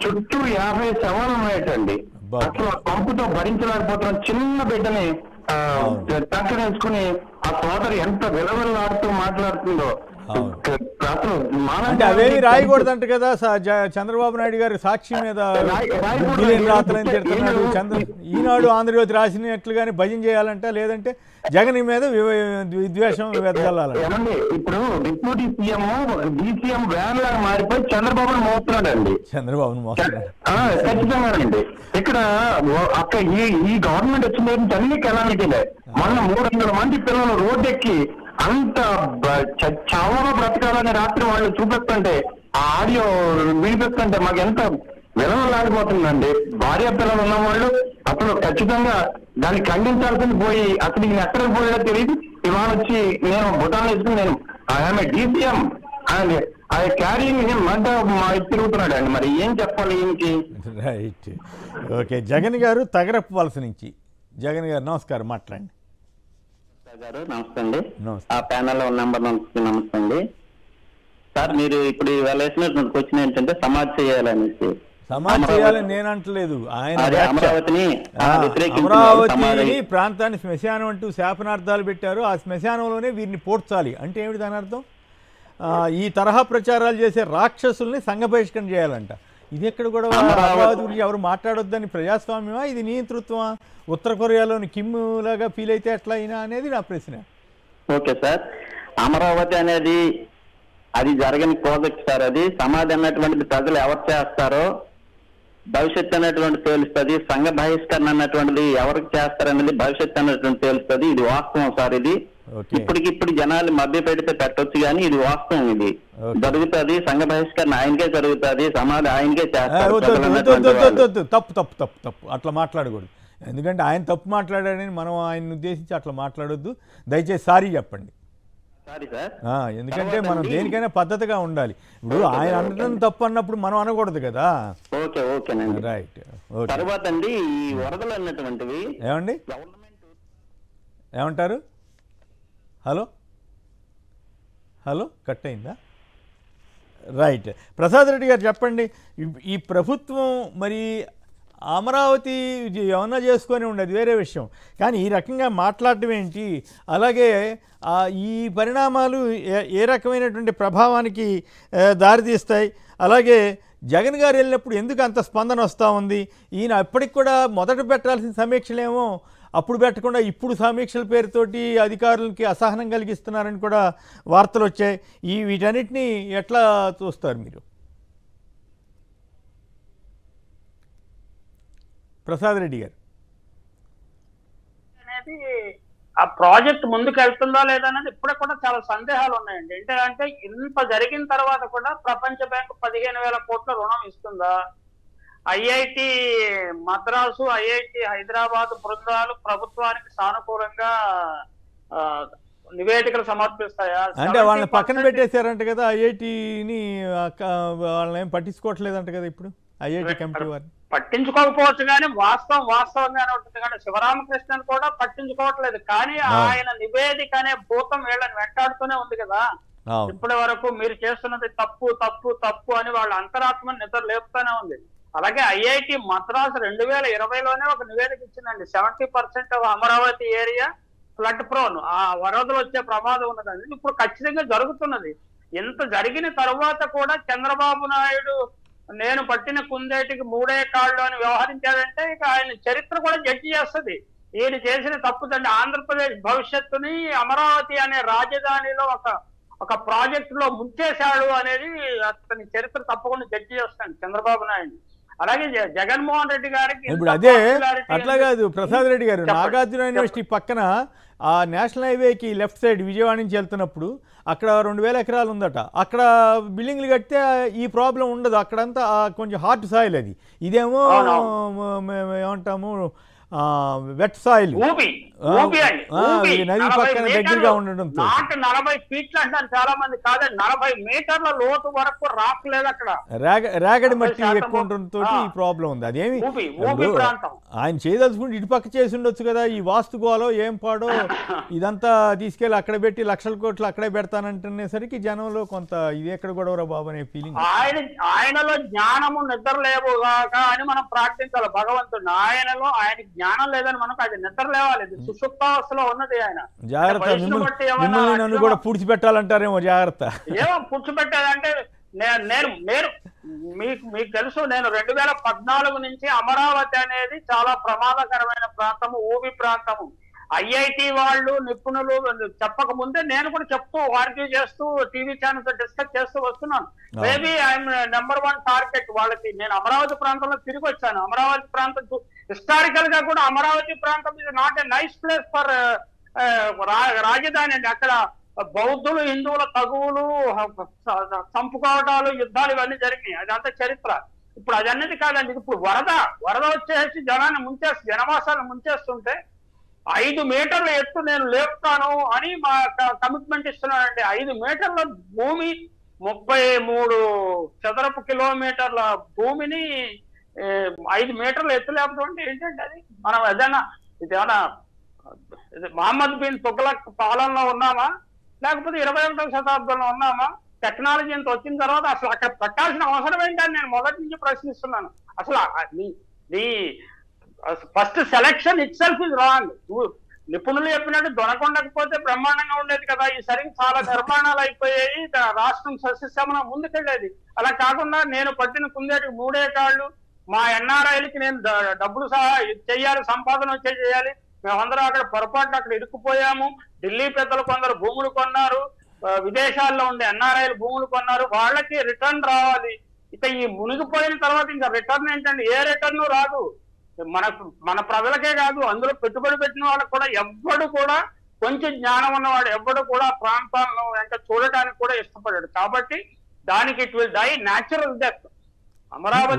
చుట్టూ 50 శవాలు ఉన్నాయటండి. అసలు పంపుతో భరించలేకపోతున్నాం. చిన్న బిడ్డని వేసుకుని ఆ సోదరి ఎంత విలవిల్లాడుతూ మాట్లాడుతుందో. అంటే అవేమి రాయకూడదంట కదా చంద్రబాబు నాయుడు గారు సాక్షి మీద రాత్రులని తిడుతున్నాడు. ఈనాడు ఆంధ్రజ్యోతి రాసినట్లుగానే భజన చేయాలంట, లేదంటే జగన్ మీద విద్వేషం వెదజల్లాలంట. ఇప్పుడు డిప్యూటీ సీఎం డీసీఎం వ్యాన్ లాగా మారిపోయి చంద్రబాబును మోస్తున్నాడండి. చంద్రబాబును మోస్తున్నాడు ఖచ్చితంగానండి. ఇక్కడ అక్కడ ఈ గవర్నమెంట్ వచ్చిన అన్ని కెలామిటీలే. మొన్న 300 మంది పిల్లలు రోడ్డెక్కి అంత చావగా బ్రతకాలని రాత్రి వాళ్ళు చూపిస్తుంటే, ఆ ఆడియో వినిపిస్తుంటే మాకు ఎంత విలవలాడిపోతుందండి. భార్య పిల్లలు ఉన్న వాళ్ళు అసలు ఖచ్చితంగా దాన్ని ఖండించాల్సింది పోయి అసలు ఈయన ఎక్కడికి పోయాడో తెలియదు. ఇవాళ వచ్చి నేను భూటాన్ వేసుకుని నేను ఆమె డీసీఎం అండ్ అది క్యారీని మంట తిరుగుతున్నాడు అండి. మరి ఏం చెప్పాలి ఈయనకి? Right, okay. జగన్ గారు తగరపు వలస నుంచి. జగన్ గారు నమస్కారం, మాట్లాడండి. గారు నమస్తే అండి. ఆ ప్యానెల్లో ఉన్న నెంబర్ నమస్తే అండి సార్. మీరు ఇప్పుడు ఇవాళ వేసినటువంటి క్వశ్చన్ ఏంటంటే సమాజ్ చేయాలనేసి. సమాజ్ చేయాలని నేను అంటలేదు. ఆయన అమరావతిని ప్రాంతాన్ని శ్మశానం అంటూ శాపనార్థాలు పెట్టారు. ఆ శ్మశానంలోనే వీరిని పోడ్చాలి అంటే ఏమిటి దాని అర్థం? ఈ తరహా ప్రచారాలు చేసే రాక్షసుల్ని సంఘ బహిష్కరణ చేయాలంట. ఇది ఎక్కడ కూడా అమరావతి గురించి ఎవరు మాట్లాడొద్దని ప్రజాస్వామ్యమా, ఇది నియంతృత్వమా? ఉత్తర కొరియాలోని కిమ్ లాగా ఫీల్ అయితే ఎట్లా అయినా అనేది నా ప్రశ్న. ఓకే సార్, అమరావతి అనేది అది జరగని ప్రాజెక్ట్ సార్. అది సమాధి అన్నటువంటిది ప్రజలు ఎవరు చేస్తారో భవిష్యత్తు అనేటువంటి తెలుస్తుంది. సంఘ బహిష్కరణ అన్నటువంటిది ఎవరికి చేస్తారనేది భవిష్యత్తు అనేటువంటి తెలుస్తుంది. ఇది వాస్తవం సార్. ఇది ఇప్పటికిప్పుడు జనాలు మభ్య పెడితే పెట్టొచ్చు కానీ ఇది వాస్తవం. ఇది జరుగుతుంది. సంఘ బహిష్కరణ ఆయనకే జరుగుతుంది. సమాధి ఆయనకే చేస్తారు. తప్పు తప్పు తప్పు తప్పు అట్లా మాట్లాడకూడదు. ఎందుకంటే ఆయన తప్పు మాట్లాడాడని మనం ఆయన్ని ఉద్దేశించి అట్లా మాట్లాడొద్దు. దయచేసి సారీ చెప్పండి. ఎందుకంటే మనం దేనికైనా పద్ధతిగా ఉండాలి. ఇప్పుడు ఆయన అనడం తప్పు అన్నప్పుడు మనం అనకూడదు కదా. రైట్. తర్వాత అండి ఈ వరదలు అన్నటువంటివి ఏమండి ఏమంటారు? హలో హలో కట్ అయిందా? రైట్, ప్రసాద్ రెడ్డి గారు చెప్పండి. ఈ ప్రభుత్వం మరి అమరావతి ఏమన్నా చేసుకొని ఉండదు వేరే విషయం, కానీ ఈ రకంగా మాట్లాడటం ఏంటి? అలాగే ఈ పరిణామాలు ఏ రకమైనటువంటి ప్రభావానికి దారితీస్తాయి? అలాగే జగన్ గారు వెళ్ళినప్పుడు ఎందుకు అంత స్పందన వస్తూ ఉంది? ఈయన అప్పటికి కూడా మొదట పెట్టాల్సిన సమీక్షలేమో అప్పుడు పెట్టకుండా ఇప్పుడు సమీక్షల పేరుతోటి అధికారులకి అసహనం కలిగిస్తున్నారని కూడా వార్తలు వచ్చాయి. వీటన్నిటిని ఎట్లా చూస్తారు మీరు? ప్రసాద్ రెడ్డి గారు అనేది ఆ ప్రాజెక్ట్ ముందుకు వెళ్తుందా లేదా అనేది ఇప్పుడు కూడా చాలా సందేహాలు ఉన్నాయండి. ఏంటంటే ఇంత జరిగిన తర్వాత కూడా ప్రపంచ బ్యాంకు 15,000 కోట్ల రుణం ఇస్తుందా? ఐఐటి మద్రాసు, ఐఐటి హైదరాబాద్ బృందాలు ప్రభుత్వానికి సానుకూలంగా నివేదికలు సమర్పిస్తాయా? అంటే వాళ్ళని పక్కన పెట్టేశారంట కదా, ఐఐటిని వాళ్ళని ఏం పట్టించుకోవట్లేదంట కదా ఇప్పుడు ఐఐటి కమిటీ వారిని. పట్టించుకోకపోవచ్చు కానీ వాస్తవంగానే ఉంటుంది. కానీ శివరామకృష్ణన్ కూడా పట్టించుకోవట్లేదు. కానీ ఆయన నివేదిక అనే భూతం వీళ్ళని వెంటాడుతూనే ఉంది కదా. ఇప్పటి వరకు మీరు చేస్తున్నది తప్పు తప్పు తప్పు అని వాళ్ళ అంతరాత్మని నిద్ర లేపుతూనే ఉంది. అలాగే ఐఐటి మద్రాసు 2020లోనే ఒక నివేదిక ఇచ్చిందండి. 70% అమరావతి ఏరియా ఫ్లడ్ ప్రోన్, ఆ వరదలు వచ్చే ప్రమాదం ఉన్నదండి. ఇప్పుడు ఖచ్చితంగా జరుగుతున్నది. ఇంత జరిగిన తర్వాత కూడా చంద్రబాబు నాయుడు నేను పట్టిన కుందేటికి 3 కాళ్ళు అని వ్యవహరించాడంటే ఇక ఆయన చరిత్ర కూడా జడ్జి చేస్తుంది. ఈయన చేసిన తప్పుదండి. ఆంధ్రప్రదేశ్ భవిష్యత్తుని అమరావతి అనే రాజధానిలో ఒక ప్రాజెక్ట్ లో ముంచేశాడు అనేది అతని చరిత్ర తప్పకుండా జడ్జి చేస్తాడు చంద్రబాబు నాయుడు. అలాగే జగన్మోహన్ రెడ్డి గారికి ఇప్పుడు అదే అట్లా కాదు ప్రసాద్ రెడ్డి గారు, నాగార్జున యూనివర్సిటీ పక్కన ఆ నేషనల్ హైవేకి లెఫ్ట్ సైడ్ విజయవాడ నుంచి వెళ్తున్నప్పుడు అక్కడ 2,000 ఎకరాలు ఉందట. అక్కడ బిల్డింగ్లు కడితే ఈ ప్రాబ్లం ఉండదు. అక్కడంతా కొంచెం హార్డ్ సాయిల్ అది. ఇదేమో ఏమంటాము వెట్ సాయిల్, నది పక్కన దగ్గరగా ఉండడం. 40 ఫీట్లు అంటారు చాలా మంది. కాదండి, 40 మీటర్ల లోతు వరకు రాకలేదు అక్కడ. రేగడి మట్టి ఎక్కువ ఉండడంతో ఈ ప్రాబ్లం ఉంది. అదేమి ఆయన చేయదలుచుకుంటే ఇటు పక్క చేసి ఉండొచ్చు కదా. ఈ వాస్తుగోలో ఏం పాడో ఇదంతా తీసుకెళ్ళి అక్కడ పెట్టి లక్షల కోట్లు అక్కడే పెడతానంటునేసరికి జనంలో కొంత ఇది ఎక్కడ గొడవరా బాబు అనే ఫీలింగ్. ఆయనలో జ్ఞానము నిద్ర లేవుగాక అని మనం ప్రార్థించాలి భగవంతుడిని. ఆయనకి జ్ఞానం లేదని మనకు అది నిద్ర లేవాలి. సుషుప్తావస్థలో ఉన్నది ఆయన. జాగ్రత్త, మిమ్మల్ని నన్ను కూడా పూడ్చిపెట్టాలంటారేమో. జాగ్రత్త. ఏమో పూడ్చిపెట్టేదంటే నేను మీకు తెలుసు, నేను 2014 నుంచి అమరావతి అనేది చాలా ప్రమాదకరమైన ప్రాంతము, ఊబి ప్రాంతము. ఐఐటి వాళ్ళు నిపుణులు చెప్పక ముందే నేను కూడా చెప్తూ ఆర్గ్యూ చేస్తూ టీవీ ఛానల్స్ డిస్కస్ చేస్తూ వస్తున్నాను. మేబీ ఐఎమ్ నెంబర్ 1 టార్గెట్ వాళ్ళకి. నేను అమరావతి ప్రాంతంలో తిరిగి వచ్చాను. అమరావతి ప్రాంతం హిస్టారికల్ గా కూడా అమరావతి ప్రాంతం ఇది not a nice place for రాజధాని అండి. అక్కడ బౌద్ధులు హిందువుల తగువులు, చంపుకోవటాలు, యుద్ధాలు ఇవన్నీ జరిగినాయి. అదంతా చరిత్ర. ఇప్పుడు అదన్నది కాదండి. ఇప్పుడు వరద వచ్చేసి జనవాసాలను ముంచేస్తుంటే 5 మీటర్ల ఎత్తు నేను లేపుతాను అని మా కమిట్మెంట్ ఇస్తున్నానండి. 5 మీటర్ల భూమి, 33 చదరపు కిలోమీటర్ల భూమిని 5 మీటర్ల ఎత్తు లేకపోతే ఏంటంటే అది మనం ఇదేమన్నా మహమ్మద్ బిన్ తుగ్లక్ పాలనలో ఉన్నామా, లేకపోతే 21వ శతాబ్దంలో ఉన్నామా? టెక్నాలజీ ఇంత వచ్చిన తర్వాత అసలు అక్కడ పెట్టాల్సిన అవసరం ఏంటని నేను మొదటి నుంచి ప్రశ్నిస్తున్నాను. అసలు first selection it self is wrong. నిపుణులు చెప్పినట్టు దొనకొండకపోతే బ్రహ్మాండంగా ఉండేది కదా. ఈసరికి చాలా నిర్మాణాలు అయిపోయాయి, రాష్ట్రం సస్యశమనం ముందుకెళ్ళేది. అలా కాకుండా నేను పట్టిన కుందేటికి 3 కాళ్ళు, మా ఎన్ఆర్ఐలకి నేను డబ్బులు సహా చెయ్యాలి, సంపాదన వచ్చే చేయాలి. మేమందరం అక్కడ పొరపాటున అక్కడ ఇరుక్కుపోయాము. ఢిల్లీ పెద్దలు కొందరు భూములు కొన్నారు, విదేశాల్లో ఉండే ఎన్ఆర్ఐలు భూములు కొన్నారు. వాళ్ళకి రిటర్న్ రావాలి. ఇక ఈ మునిగిపోయిన తర్వాత ఇంకా రిటర్న్ ఏంటంటే ఏ రిటర్న్ రాదు. మన ప్రజలకే కాదు, అందులో పెట్టుబడి పెట్టిన వాళ్ళకి కూడా ఎవ్వడు కూడా కొంచెం జ్ఞానం ఉన్నవాడు ఎవ్వడు కూడా ప్రాంతాలను వెంట చూడటానికి కూడా ఇష్టపడాడు. కాబట్టి దానికి it will die natural death.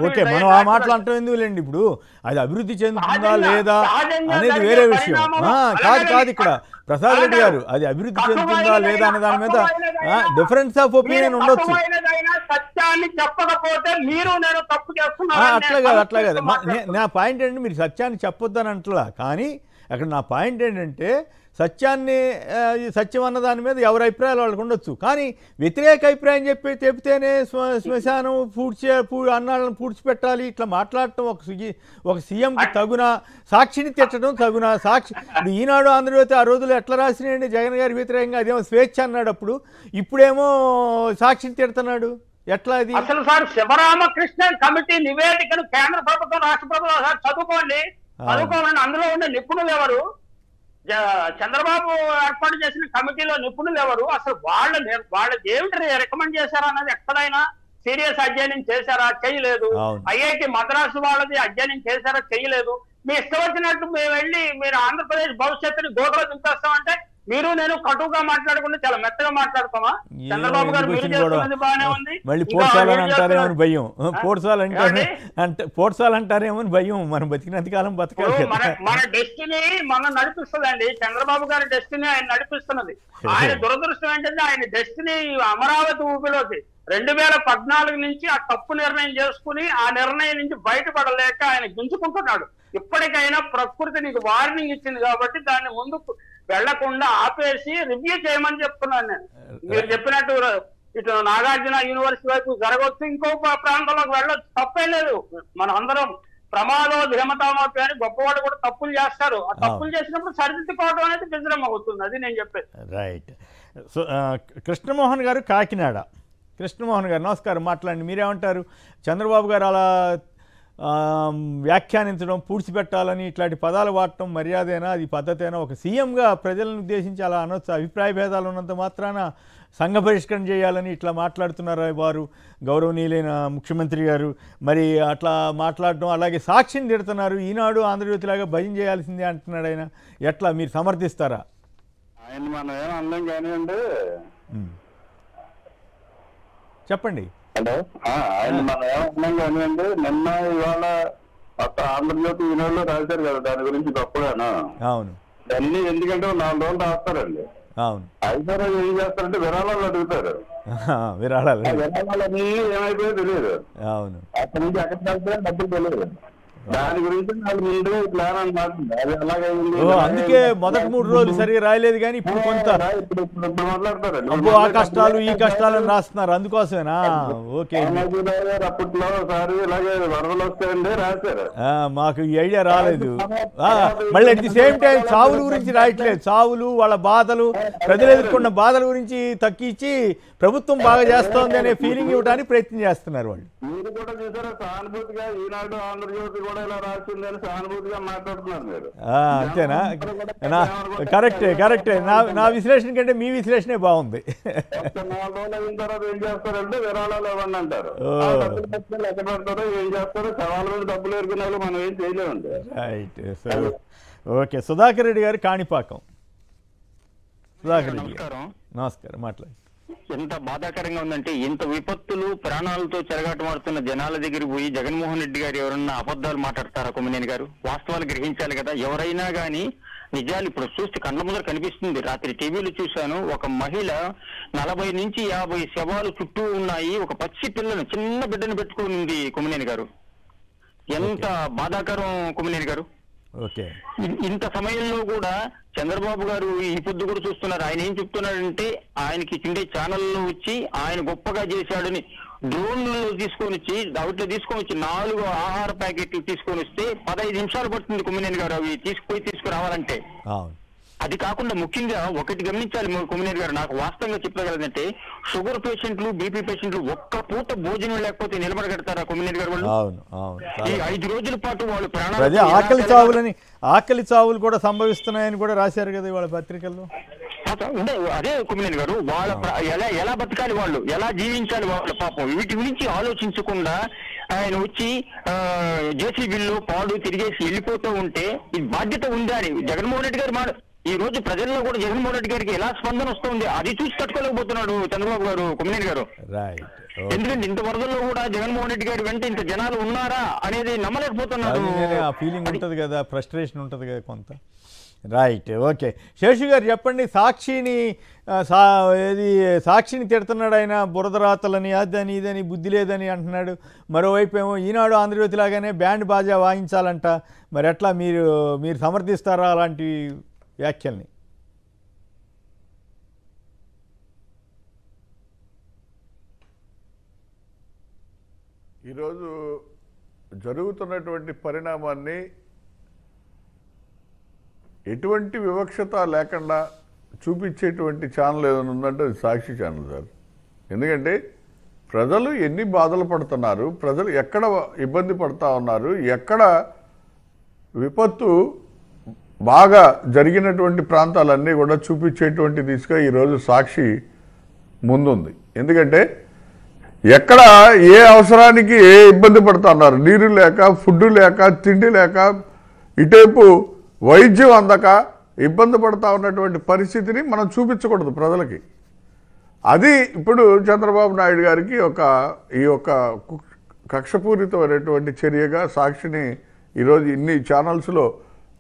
Okay, మనం ఆ మాటలు అంటాం ఎందుకులేండి. ఇప్పుడు అది అభివృద్ధి చెందుతుందా లేదా అనేది వేరే విషయం. కాదు ఇక్కడ ప్రసాద్ రెడ్డి గారు, అది అభివృద్ధి చెందుతుందా లేదా అనే దాని మీద డిఫరెన్స్ ఆఫ్ ఒపీనియన్ ఉండొచ్చు. సత్యాన్ని చెప్పకపోతే మీరు నేను తప్పు చేస్తున్నాను. అట్లా కాదు నా పాయింట్ ఏంటంటే మీరు సత్యాన్ని చెప్పొద్దని అంటలా. కానీ అక్కడ నా పాయింట్ ఏంటంటే సత్యం అన్న దాని మీద ఎవరి అభిప్రాయాలు వాళ్ళకు ఉండొచ్చు. కానీ వ్యతిరేక అభిప్రాయం చెప్తేనే శ్మశానం అన్నాళ్ళని పూడ్చిపెట్టాలి, ఇట్లా మాట్లాడటం ఒక సీఎంకి తగున, సాక్షిని తిట్టడం తగున. సాక్షి ఇప్పుడు ఈనాడు ఆంధ్రజ్యోతి ఆ రోజుల్లో ఎట్లా రాసినాయండి జగన్ గారి వ్యతిరేకంగా? అదేమో స్వేచ్ఛ అన్నాడు అప్పుడు, ఇప్పుడేమో సాక్షిని తిడుతున్నాడు. ఎట్లా అది? అసలు సార్ శివరామకృష్ణ కమిటీ నివేదికను కేంద్ర ప్రభుత్వం రాష్ట్ర ప్రభుత్వం చదువుకోండి. కనుక్కోవాలని అందులో ఉండే నిపుణులు ఎవరు, చంద్రబాబు ఏర్పాటు చేసిన కమిటీలో నిపుణులు ఎవరు, అసలు వాళ్ళకి ఏమిటి రికమెండ్ చేశారా అన్నది ఎక్కడైనా సీరియస్ అధ్యయనం చేశారా? చేయలేదు. ఐఐటి మద్రాసు వాళ్ళది అధ్యయనం చేశారా? చేయలేదు. మీ ఇష్టం వచ్చినట్టు మేము వెళ్ళి మీరు ఆంధ్రప్రదేశ్ భవిష్యత్తుని గోడలో దింపేస్తామంటే మీరు నేను కటువుగా మాట్లాడకుండా చాలా మెత్తగా మాట్లాడతామా? చంద్రబాబు గారు మీరు చేస్తున్నది బాగానే ఉంది, మళ్ళీ పోడ్చాలంటారేమో భయం, పోడ్చాలంటారేమో భయం. మనం బతికినంత కాలం బతకాలి. మన డెస్టినీ మనం నడిపిస్తుందండి. చంద్రబాబు గారి డెస్టినీ ఆయన నడిపిస్తున్నది. ఆయన దురదృష్టం ఏంటంటే ఆయన డెస్టినీ అమరావతి ఊపిలోకి 2014 నుంచి ఆ తప్పు నిర్ణయం చేసుకుని ఆ నిర్ణయం నుంచి బయటపడలేక ఆయన గుంజుకుంటున్నాడు. ఇప్పటికైనా ప్రకృతి నీకు వార్నింగ్ ఇచ్చింది కాబట్టి దాన్ని ముందుకు వెళ్లకుండా ఆపేసి రివ్యూ చేయమని చెప్తున్నాను నేను. మీరు చెప్పినట్టు ఇటు నాగార్జున యూనివర్సిటీ వైపు జరగవచ్చు, ఇంకో ప్రాంతంలోకి వెళ్ళొచ్చు, తప్పే లేదు. మనం అందరం ప్రమాదం ధీమతామపి అని గొప్పవాడు కూడా తప్పులు చేస్తారు. ఆ తప్పులు చేసినప్పుడు సరిదిద్దుకోవడం అనేది విజయం అవుతుంది. అది నేను చెప్పేది. రైట్. సో కృష్ణమోహన్ గారు కాకినాడ. కృష్ణమోహన్ గారు నమస్కారం, మాట్లాడండి. మీరేమంటారు? చంద్రబాబు గారు అలా వ్యాఖ్యానించడం, పూడ్చిపెట్టాలని ఇట్లాంటి పదాలు వాడటం మర్యాదేనా, అది పద్ధతేనా? ఒక సీఎంగా ప్రజలను ఉద్దేశించి అలా అనొచ్చు? అభిప్రాయ భేదాలు ఉన్నంత మాత్రాన సంఘ బహిష్కరణ చేయాలని ఇట్లా మాట్లాడుతున్నారు వారు, గౌరవనీయులైన ముఖ్యమంత్రి గారు. మరి అట్లా మాట్లాడడం, అలాగే సాక్షిని తిడుతున్నారు. ఈనాడు ఆంధ్రజ్యోతిలాగా భయం చేయాల్సిందే అంటున్నాడు ఆయన. ఎట్లా మీరు సమర్థిస్తారా? ఆయన మనం ఏం అందం కానివ్వండి, చెప్పండి. హలో, ఆయన మనం ఏమన్నాం కానివ్వండి, నిన్న ఇవాళ మొత్తం ఆంధ్రజ్యోతి ఈనాడులో రాశారు కదా దాని గురించి గొప్పగాను. అవును. అన్ని ఎందుకంటే 4 రోజులు రాస్తారండి. అవును. అయితే ఏం చేస్తారంటే విరాళాలు అడుగుతారు. విరాళాలని ఏమైపోయో తెలియదు. అవును. అక్కడి నుంచి ఎక్కడికి వెళ్తే డబ్బులు తెలియదు. దాని గురించి నాకు ముందే ప్లాన్ అన్నమాట. అది అలాగైంది. అందుకే మొదటి 3 రోజులు సరిగా రాయలేదు, కానీ ఇప్పుడు కొంత ఇప్పుడు మాట్లాడతారండి. అబ్బో ఆ కష్టాలు ఈ కష్టాలను రాస్తున్నారు, అందుకోసమేనా? ఓకే. అప్పట్లో ఒకసారి ఇలాగే వరదలు వస్తాయండి రాశారు. మాకు ఈ ఐడియా రాలేదు. మళ్ళీ అట్ ది సేమ్ టైం చావుల గురించి రాయట్లేదు. చావులు, వాళ్ళ బాధలు, ప్రజలు ఎదుర్కొన్న బాధల గురించి తగ్గించి ప్రభుత్వం బాగా చేస్తోంది అనే ఫీలింగ్ ఇవ్వడానికి ప్రయత్నం చేస్తున్నారు వాళ్ళు. మీరు కూడా చూసారా సానుభూతిగా ఈనాడు ఆంధ్రజ్యోతి కూడా ఇలా రాసిందని సానుభూతిగా మాట్లాడుతున్నారు మీరు. అంతేనా? కరెక్టే. నా విశ్లేషణ కంటే మీ విశ్లేషణే బాగుంది. 4 రోజులు అయిన తర్వాత ఏం చేస్తారంటే విరాళాలు ఇవ్వండి అంటారు. ఎక్కడ పెడతారో ఏం చేస్తారో సవాళ్ళ మీద డబ్బులు ఎరుగున వాళ్ళు మనం ఏం చేయలేమండి. రైట్. ఓకే. సుధాకర్ రెడ్డి గారు కాణిపాకం. సుధాకర్ రెడ్డి గారు నమస్కారం, మాట్లాడండి. ఎంత బాధాకరంగా ఉందంటే, ఇంత విపత్తులు ప్రాణాలతో చెరగాటమాడుతున్న జనాల దగ్గర పోయి జగన్మోహన్ రెడ్డి గారు ఎవరన్నా అబద్ధాలు మాట్లాడతారా? కొమ్మినేని గారు వాస్తవాలు గ్రహించాలి కదా. ఎవరైనా కానీ నిజాలు ఇప్పుడు చూస్తే కళ్ళ ముందర కనిపిస్తుంది. రాత్రి టీవీలో చూశాను, ఒక మహిళ 40 నుంచి 50 శవాలు చుట్టూ ఉన్నాయి, ఒక పచ్చి పిల్లను, చిన్న బిడ్డను పెట్టుకుని ఉంది. కొమ్మినేని గారు ఎంత బాధాకరం. కొమ్మినేని గారు ఓకే. ఇంత సమయంలో కూడా చంద్రబాబు గారు ఈ పొద్దు కూడా చూస్తున్నారు. ఆయన ఏం చెప్తున్నాడంటే, ఆయనకి చిండే ఛానల్లో వచ్చి ఆయన గొప్పగా చేశాడని డ్రోన్లలో తీసుకొని వచ్చి దాంట్లో తీసుకొని వచ్చి 4 ఆహార ప్యాకెట్లు తీసుకొని వస్తే 15 నిమిషాలు పడుతుంది కొమ్మినేని గారు అవి తీసుకురావాలంటే. అది కాకుండా ముఖ్యంగా ఒకటి గమనించాలి కొమ్మినేని గారు, నాకు వాస్తవంగా చెప్పగలదంటే, షుగర్ పేషెంట్లు, బీపీ పేషెంట్లు ఒక్క పూట భోజనం లేకపోతే నిలబడగడతారా కొమ్మినేని గారు వాళ్ళు? ఈ 5 రోజుల పాటు వాళ్ళు ప్రాణాలు, ఆకలి చావులు కూడా సంభవిస్తున్నాయని కూడా రాశారు కదా వాళ్ళ పత్రికల్లో. అదే కొమ్మినేని గారు, వాళ్ళ ఎలా బతకాలి, వాళ్ళు ఎలా జీవించాలి వాళ్ళ పాపం, వీటి గురించి ఆలోచించకుండా ఆయన వచ్చి జేసీబీల్లో పాడు తిరిగేసి వెళ్ళిపోతూ ఉంటే ఇది బాధ్యత ఉందా అని జగన్మోహన్ రెడ్డి గారు ఈ రోజు ప్రజల్లో కూడా జగన్మోహన్ రెడ్డి గారికి ఎలా స్పందన వస్తుంది, అది చూసి తట్టుకోలేకపోతున్నాడు చంద్రబాబు గారు, కొమ్మినేని గారు. ఎందుకంటే ఇంత వరదల్లో కూడా జగన్మోహన్ రెడ్డి గారి వెంట ఇంత జనాలు ఉన్నారా అనేది నమ్మలేకపోతున్నారు. ఆ ఫీలింగ్ ఉంటుంది కదా, ఫ్రస్ట్రేషన్ ఉంటుంది కదా కొంత. రైట్. ఓకే. శేషు గారు చెప్పండి. సాక్షిని తిడుతున్నాడు ఆయన, బురదరాతలని, అదని ఇదని, బుద్ధి లేదని అంటున్నాడు. మరోవైపు ఏమో ఈనాడు ఆంధ్రజ్యోతి లాగానే బ్యాండ్ బాజా వాయించాలంట. మరి ఎట్లా మీరు సమర్థిస్తారా అలాంటి వ్యాఖ్యల్ని? ఈరోజు జరుగుతున్నటువంటి పరిణామాన్ని ఎటువంటి వివక్షత లేకుండా చూపించేటువంటి ఛానల్ ఏదైనా ఉందంటే అది సాక్షి ఛానల్ సార్. ఎందుకంటే ప్రజలు ఎన్ని బాధలు పడుతున్నారు, ప్రజలు ఎక్కడ ఇబ్బంది పడుతూ ఉన్నారు, ఎక్కడ విపత్తు బాగా జరిగినటువంటి ప్రాంతాలన్నీ కూడా చూపించేటువంటి దిశగా ఈరోజు సాక్షి ముందుంది. ఎందుకంటే ఎక్కడ ఏ అవసరానికి ఏ ఇబ్బంది పడుతూ ఉన్నారు, నీరు లేక, ఫుడ్ లేక, తిండి లేక, ఇటేపు వైద్యం అందక ఇబ్బంది పడుతూ ఉన్నటువంటి పరిస్థితిని మనం చూపించకూడదు ప్రజలకి. అది ఇప్పుడు చంద్రబాబు నాయుడు గారికి ఈ యొక్క కక్షపూరితమైనటువంటి చర్యగా సాక్షిని ఈరోజు ఇన్ని ఛానల్స్లో,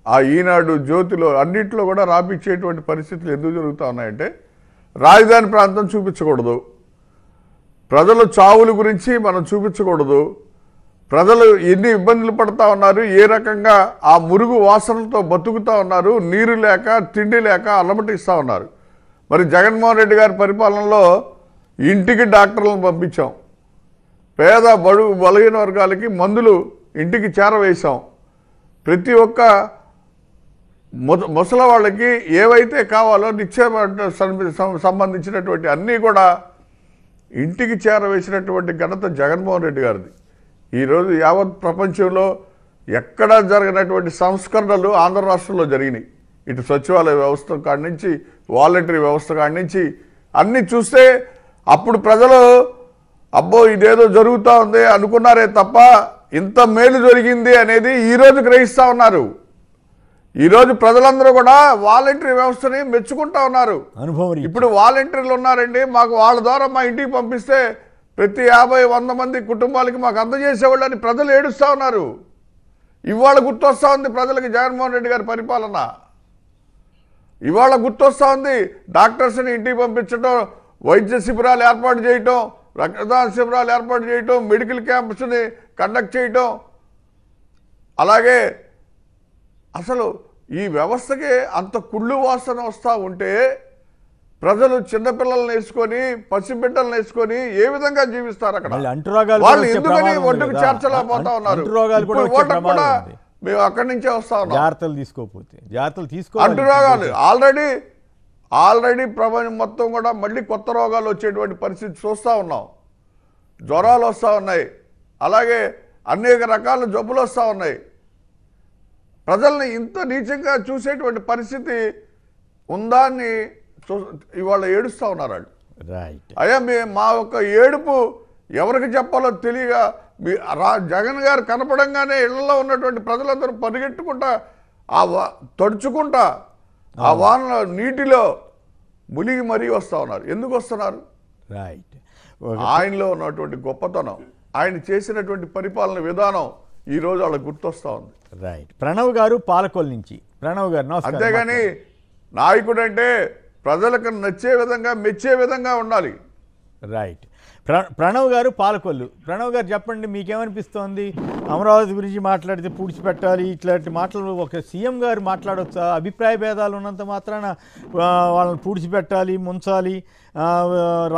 ఆ ఈనాడు, జ్యోతిలో అన్నింటిలో కూడా రాపించేటువంటి పరిస్థితులు ఎందుకు జరుగుతూ ఉన్నాయంటే రాజధాని ప్రాంతం చూపించకూడదు, ప్రజల చావుల గురించి మనం చూపించకూడదు, ప్రజలు ఎన్ని ఇబ్బందులు పడుతూ ఉన్నారు, ఏ రకంగా ఆ మురుగు వాసనలతో బతుకుతూ ఉన్నారు, నీరు లేక, తిండి లేక అలమటిస్తూ ఉన్నారు. మరి జగన్మోహన్ రెడ్డి గారి పరిపాలనలో ఇంటికి డాక్టర్లను పంపించాం, పేద బలహీన వర్గాలకి మందులు ఇంటికి చేరవేశాం, ప్రతి ఒక్క ముసలి వాళ్ళకి ఏవైతే కావాలో సంబంధించినటువంటి అన్నీ కూడా ఇంటికి చేరవేసినటువంటి ఘనత జగన్మోహన్ రెడ్డి గారిది. ఈరోజు యావత్ ప్రపంచంలో ఎక్కడా జరగనటువంటి సంస్కరణలు ఆంధ్ర రాష్ట్రంలో జరిగినాయి. ఇటు సచివాలయ వ్యవస్థ కాడి నుంచి, వాలంటరీ వ్యవస్థ కాడి నుంచి అన్నీ చూస్తే అప్పుడు ప్రజలు అబ్బో ఇదేదో జరుగుతూ ఉంది అనుకున్నారే తప్ప ఇంత మేలు జరిగింది అనేది ఈరోజు గ్రహిస్తూ ఉన్నారు. ఈరోజు ప్రజలందరూ కూడా వాలంటరీ వ్యవస్థని మెచ్చుకుంటా ఉన్నారు. ఇప్పుడు వాలంటీర్లు ఉన్నారండి, మాకు వాళ్ళ ద్వారా మా ఇంటికి పంపిస్తే ప్రతి 50-100 మంది కుటుంబాలకి మాకు అందజేసేవాళ్ళు అని ప్రజలు ఏడుస్తూ ఉన్నారు. ఇవాళ గుర్తొస్తూ ఉంది ప్రజలకి జగన్మోహన్ రెడ్డి గారి పరిపాలన. ఇవాళ గుర్తొస్తూ ఉంది డాక్టర్స్ని ఇంటికి పంపించడం, వైద్య శిబిరాలు ఏర్పాటు చేయటం, రక్తదాన శిబిరాలు ఏర్పాటు చేయటం, మెడికల్ క్యాంప్స్ని కండక్ట్ చేయటం. అలాగే అసలు ఈ వ్యవస్థకి అంత కుళ్ళు వాసన వస్తూ ఉంటే ప్రజలు చిన్నపిల్లలను వేసుకొని, పసిబిడ్డలను వేసుకొని ఏ విధంగా జీవిస్తారు అక్కడ? వాళ్ళు ఎందుకని ఒడ్డుకు చేర్చలేకపోతా ఉన్నారు? ఓటకు కూడా మేము అక్కడి నుంచే వస్తా ఉన్నాం. జాగ్రత్తలు తీసుకో అంటురోగాలు ఆల్రెడీ ప్రపంచం మొత్తం కూడా మళ్ళీ కొత్త రోగాలు వచ్చేటువంటి పరిస్థితి చూస్తూ ఉన్నాం. జ్వరాలు వస్తూ ఉన్నాయి, అలాగే అనేక రకాల జబ్బులు వస్తూ ఉన్నాయి. ప్రజల్ని ఇంత నీచంగా చూసేటువంటి పరిస్థితి ఉందా అని ఇవాళ ఏడుస్తూ ఉన్నారు వాళ్ళు. అయ్యా మా యొక్క ఏడుపు ఎవరికి చెప్పాలో తెలియక జగన్ గారు కనపడంగానే ఇళ్లలో ఉన్నటువంటి ప్రజలందరూ పరిగెట్టుకుంటా తడుచుకుంటా ఆ వాన నీటిలో మునిగి మరీ వస్తూ ఉన్నారు. ఎందుకు వస్తున్నారు? ఆయనలో ఉన్నటువంటి గొప్పతనం, ఆయన చేసినటువంటి పరిపాలన విధానం ఈరోజు వాళ్ళకి గుర్తొస్తూ ఉంది. ప్రణవ్ గారు పాలకొల్లు నుంచి. ప్రణవ్ గారు నమస్కారం. అంతేగాని నాయకుడు అంటే ప్రజలకు నచ్చే విధంగా, మెచ్చే విధంగా ఉండాలి. ప్రణవ్ గారు పాలకొల్లు. ప్రణవ్ గారు చెప్పండి, మీకేమనిపిస్తోంది? అమరావతి గురించి మాట్లాడితే పూడ్చిపెట్టాలి, ఇట్లాంటి మాటలు ఒక సీఎం గారు మాట్లాడవచ్చా? అభిప్రాయ భేదాలు ఉన్నంత మాత్రాన వాళ్ళని పూడ్చిపెట్టాలి, ముంచాలి,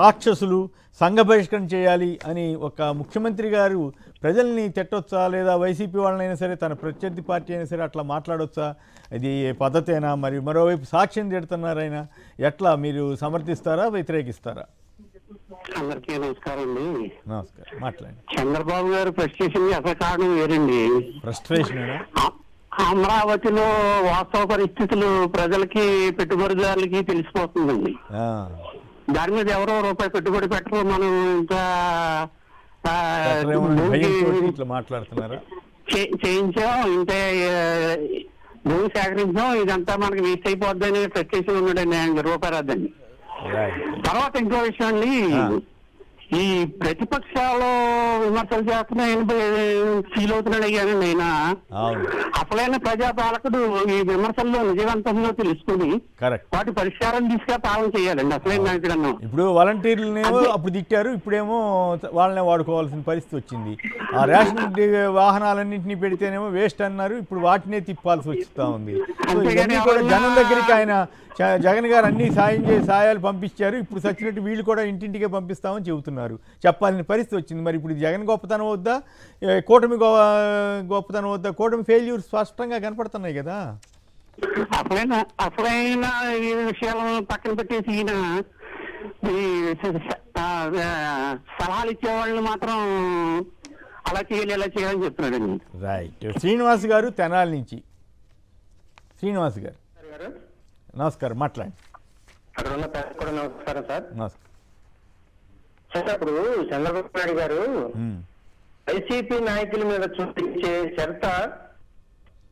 రాక్షసులు, సంఘ బహిష్కరణ చేయాలి అని ఒక ముఖ్యమంత్రి గారు ప్రజల్ని తిట్టొచ్చా? లేదా వైసీపీ వాళ్ళనైనా సరే, తన ప్రత్యర్థి పార్టీ అయినా సరే అట్లా మాట్లాడొచ్చా? ఇది పద్ధతేనా? మరి మరోవైపు సాక్ష్యం తిడుతున్నారు ఆయన, ఎట్లా మీరు సమర్థిస్తారా, వ్యతిరేకిస్తారా? అందరికీ నమస్కారం అండి. నమస్కారం, మాట్లాడండి. చంద్రబాబు గారు ఫ్రస్ట్రేషన్ అసలు కారణం వేరండి. అమరావతిలో వాస్తవ పరిస్థితులు ప్రజలకి, పెట్టుబడిదారులకి తెలిసిపోతుందండి. దాని మీద ఎవరో రూపాయి పెట్టుబడి పెట్టరు. మనం ఇంకా మాట్లాడుతున్నారా? చేయించాం, ఇంతే భూమి సేకరించాం, ఇదంతా మనకి వేస్ట్ అయిపోద్ది అని ఫ్రస్ట్రేషన్ ఉన్నాడండి ఆయన, రూపాయి రాద్దండి. తర్వాత ఇంకో విషయం అండి, ఈ ప్రతిపక్షాలు విమర్శలు చేస్తున్నాయని ఫీల్ అవుతున్నాడు అయ్యానండి ఆయన. అసలైన ప్రజాపాలకుడు ఈ విమర్శల్లో నిజవంతంలో తెలుసుకుని వాటి పరిష్కారం తీసుకుని పాలన చేయాలండి అసలైన నాయకుడు అన్నాం. ఇప్పుడు వాలంటీర్లనేమో అప్పుడు తిట్టారు, ఇప్పుడేమో వాళ్ళనే వాడుకోవాల్సిన పరిస్థితి వచ్చింది. ఆ రేషన్ వాహనాలన్నింటినీ పెడితేనేమో వేస్ట్ అన్నారు, ఇప్పుడు వాటినే తిప్పాల్సి వస్తూ ఉంది. జనం దగ్గరికి ఆయన జగన్ గారు అన్ని సాయాలు పంపించారు, ఇప్పుడు సచ్చినట్టు వీళ్ళు కూడా ఇంటింటికే పంపిస్తామని చెబుతున్నారు. చెప్పాల్సిన పరిస్థితి వచ్చింది. మరి ఇప్పుడు జగన్ గొప్పతనం వద్దా, కూటమి గొప్పతనం వద్దా? కూటమి ఫెయిల్యూర్ స్పష్టంగా కనపడుతున్నాయి కదా. అసలైన ఈ విషయాలను పక్కన పెట్టేసి ఈయన సలహాలు ఇచ్చేవాళ్ళని మాత్రం అలా చేయాలి ఇలా చేయాలని చెప్తున్నాడండి. రైట్. శ్రీనివాస్ గారు తెనాలి నుంచి. శ్రీనివాస్ గారు నమస్కారం, మాట్లాడండి. అక్కడ ఉన్న పెద్ద కూడా నమస్కారం సార్. నమస్కారం సార్, అప్పుడు చంద్రబాబు నాయుడు గారు వైసీపీ నాయకుల మీద చూపించే శ్రద్ధ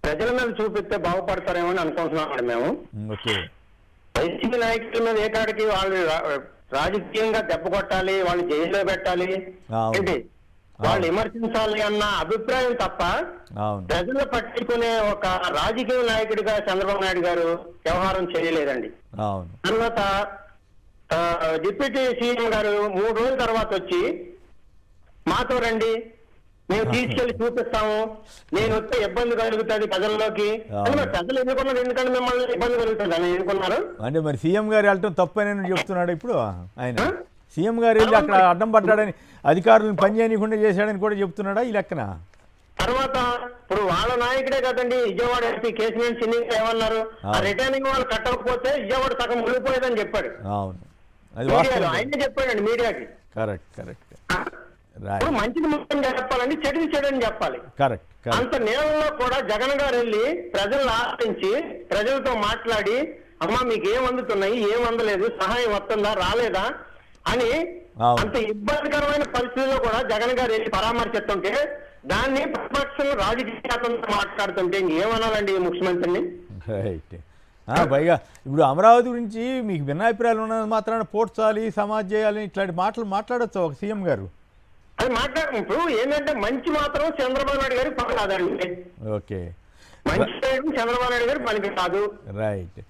ప్రజల మీద చూపిస్తే బాగుపడతారేమో అని అనుకుంటున్నాం మేము. వైసీపీ నాయకుల మీద ఏకాడికి వాళ్ళు రాజకీయంగా దెబ్బ కొట్టాలి, వాళ్ళు జైల్లో పెట్టాలి, ఏంటి వాళ్ళు విమర్శించాలి అన్న అభిప్రాయం తప్ప ప్రజలు పట్టుకునే ఒక రాజకీయ నాయకుడిగా చంద్రబాబు నాయుడు గారు వ్యవహారం చేయలేదండి. తర్వాత డిప్యూటీ సీఎం గారు 3 రోజుల తర్వాత వచ్చి మాతో రండి, మేము తీసుకెళ్లి చూపిస్తాము, నేను వస్తే ఇబ్బంది కలుగుతుంది ప్రజల్లోకి. ప్రజలు ఎన్నుకున్నారు, ఎందుకంటే మిమ్మల్ని ఇబ్బంది కలుగుతుంది అని ఎన్నుకున్నారు. అంటే మరి సీఎం గారు వెళ్ళటం తప్పని చెప్తున్నాడు ఇప్పుడు ఆయన. సీఎం గారు వెళ్ళి అక్కడ అడ్డం పడ్డాడని, అధికారులను పనిచేయకుండా చేశాడని కూడా చెప్తున్నాడా ఈ లెక్కన? తర్వాత ఇప్పుడు వాళ్ళ నాయకుడే కదండి విజయవాడ ఎంపీ కేసీఆర్ సినీ ఏమన్నారు, రిటర్నింగ్ వాళ్ళు కట్టకపోతే విజయవాడ సగం మునిగిపోయేదని చెప్పాడు. అవును, ఆయనే చెప్పాడండి మీడియాకి. కరెక్ట్. ఇప్పుడు మంచిది ముఖ్యంగా చెప్పాలండి, చెడుది చెడని చెప్పాలి. కరెక్ట్. అంత నేలలో కూడా జగన్ గారు వెళ్ళి ప్రజలను ఆశించి ప్రజలతో మాట్లాడి, అమ్మా మీకు ఏం అందుతున్నాయి, ఏం అందలేదు, సహాయం వస్తుందా రాలేదా అని అంత ఇబ్బందికరమైన పరిస్థితుల్లో కూడా జగన్ గారు వెళ్ళి పరామర్శిస్తుంటే దాన్ని ప్రతిపక్షం రాజకీయాలతో మాట్లాడుతుంటే ఏమనాలండి ముఖ్యమంత్రిని? రైట్. పైగా ఇప్పుడు అమరావతి గురించి మీకు భిన్నాభిప్రాయాలు ఉన్నది మాత్రాన పోడ్చాలి, సమాజ్ చేయాలి, ఇట్లాంటి మాటలు మాట్లాడచ్చు ఒక సీఎం గారు. అది మాట్లాడు. ఇప్పుడు ఏంటంటే మంచి మాత్రం చంద్రబాబు నాయుడు గారికి పని కాదండి. ఓకే, మంచి చంద్రబాబు నాయుడు గారి పనికి కాదు. రైట్.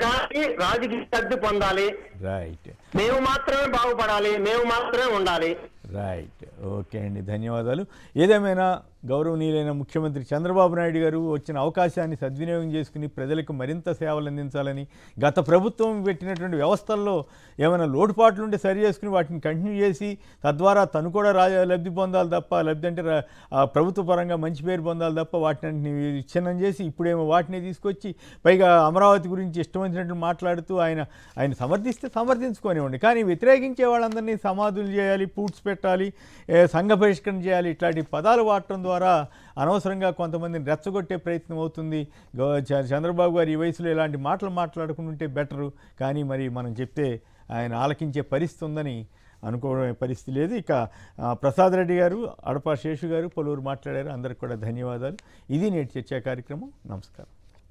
కానీ రాజకీయ లబ్ధి పొందాలి, రైట్, మేము మాత్రమే బాగుపడాలి, మేము మాత్రమే ఉండాలి. రైట్. ఓకే అండి, ధన్యవాదాలు. ఏదేమైనా గౌరవనీయులైన ముఖ్యమంత్రి చంద్రబాబు నాయుడు గారు వచ్చిన అవకాశాన్ని సద్వినియోగం చేసుకుని ప్రజలకు మరింత సేవలు అందించాలని, గత ప్రభుత్వం పెట్టినటువంటి వ్యవస్థల్లో ఏమైనా లోటుపాట్లు ఉంటే సరి చేసుకుని వాటిని కంటిన్యూ చేసి తద్వారా తను కూడా లబ్ధి పొందాలి తప్ప, లబ్ధి అంటే ప్రభుత్వ పరంగా మంచి పేరు పొందాలి తప్ప వాటిని విచ్ఛిన్నం చేసి ఇప్పుడేమో వాటిని తీసుకొచ్చి పైగా అమరావతి గురించి ఇష్టం వచ్చినట్టు మాట్లాడుతూ ఆయన సమర్థిస్తే సమర్థించుకోనివ్వండి, కానీ వ్యతిరేకించే వాళ్ళందరినీ సమాధులు చేయాలి, పూడ్స్ పెట్టాలి, సంఘ బహిష్కరణ చేయాలి, ఇట్లాంటి పదాలు వాడటం ద్వారా అనవసరంగా కొంతమందిని రెచ్చగొట్టే ప్రయత్నం అవుతుంది. చంద్రబాబు గారు ఈ వయసులో ఇలాంటి మాటలు మాట్లాడుకుంటుంటే బెటరు, కానీ మరి మనం చెప్తే ఆయన ఆలకించే పరిస్థితి ఉందని అనుకోవడం పరిస్థితి లేదు. ఇక ప్రసాద్ రెడ్డి గారు, అడపా శేషు గారు పలువురు మాట్లాడారు. అందరికి కూడా ధన్యవాదాలు. ఇది నేటి చర్చా కార్యక్రమం. నమస్కారం.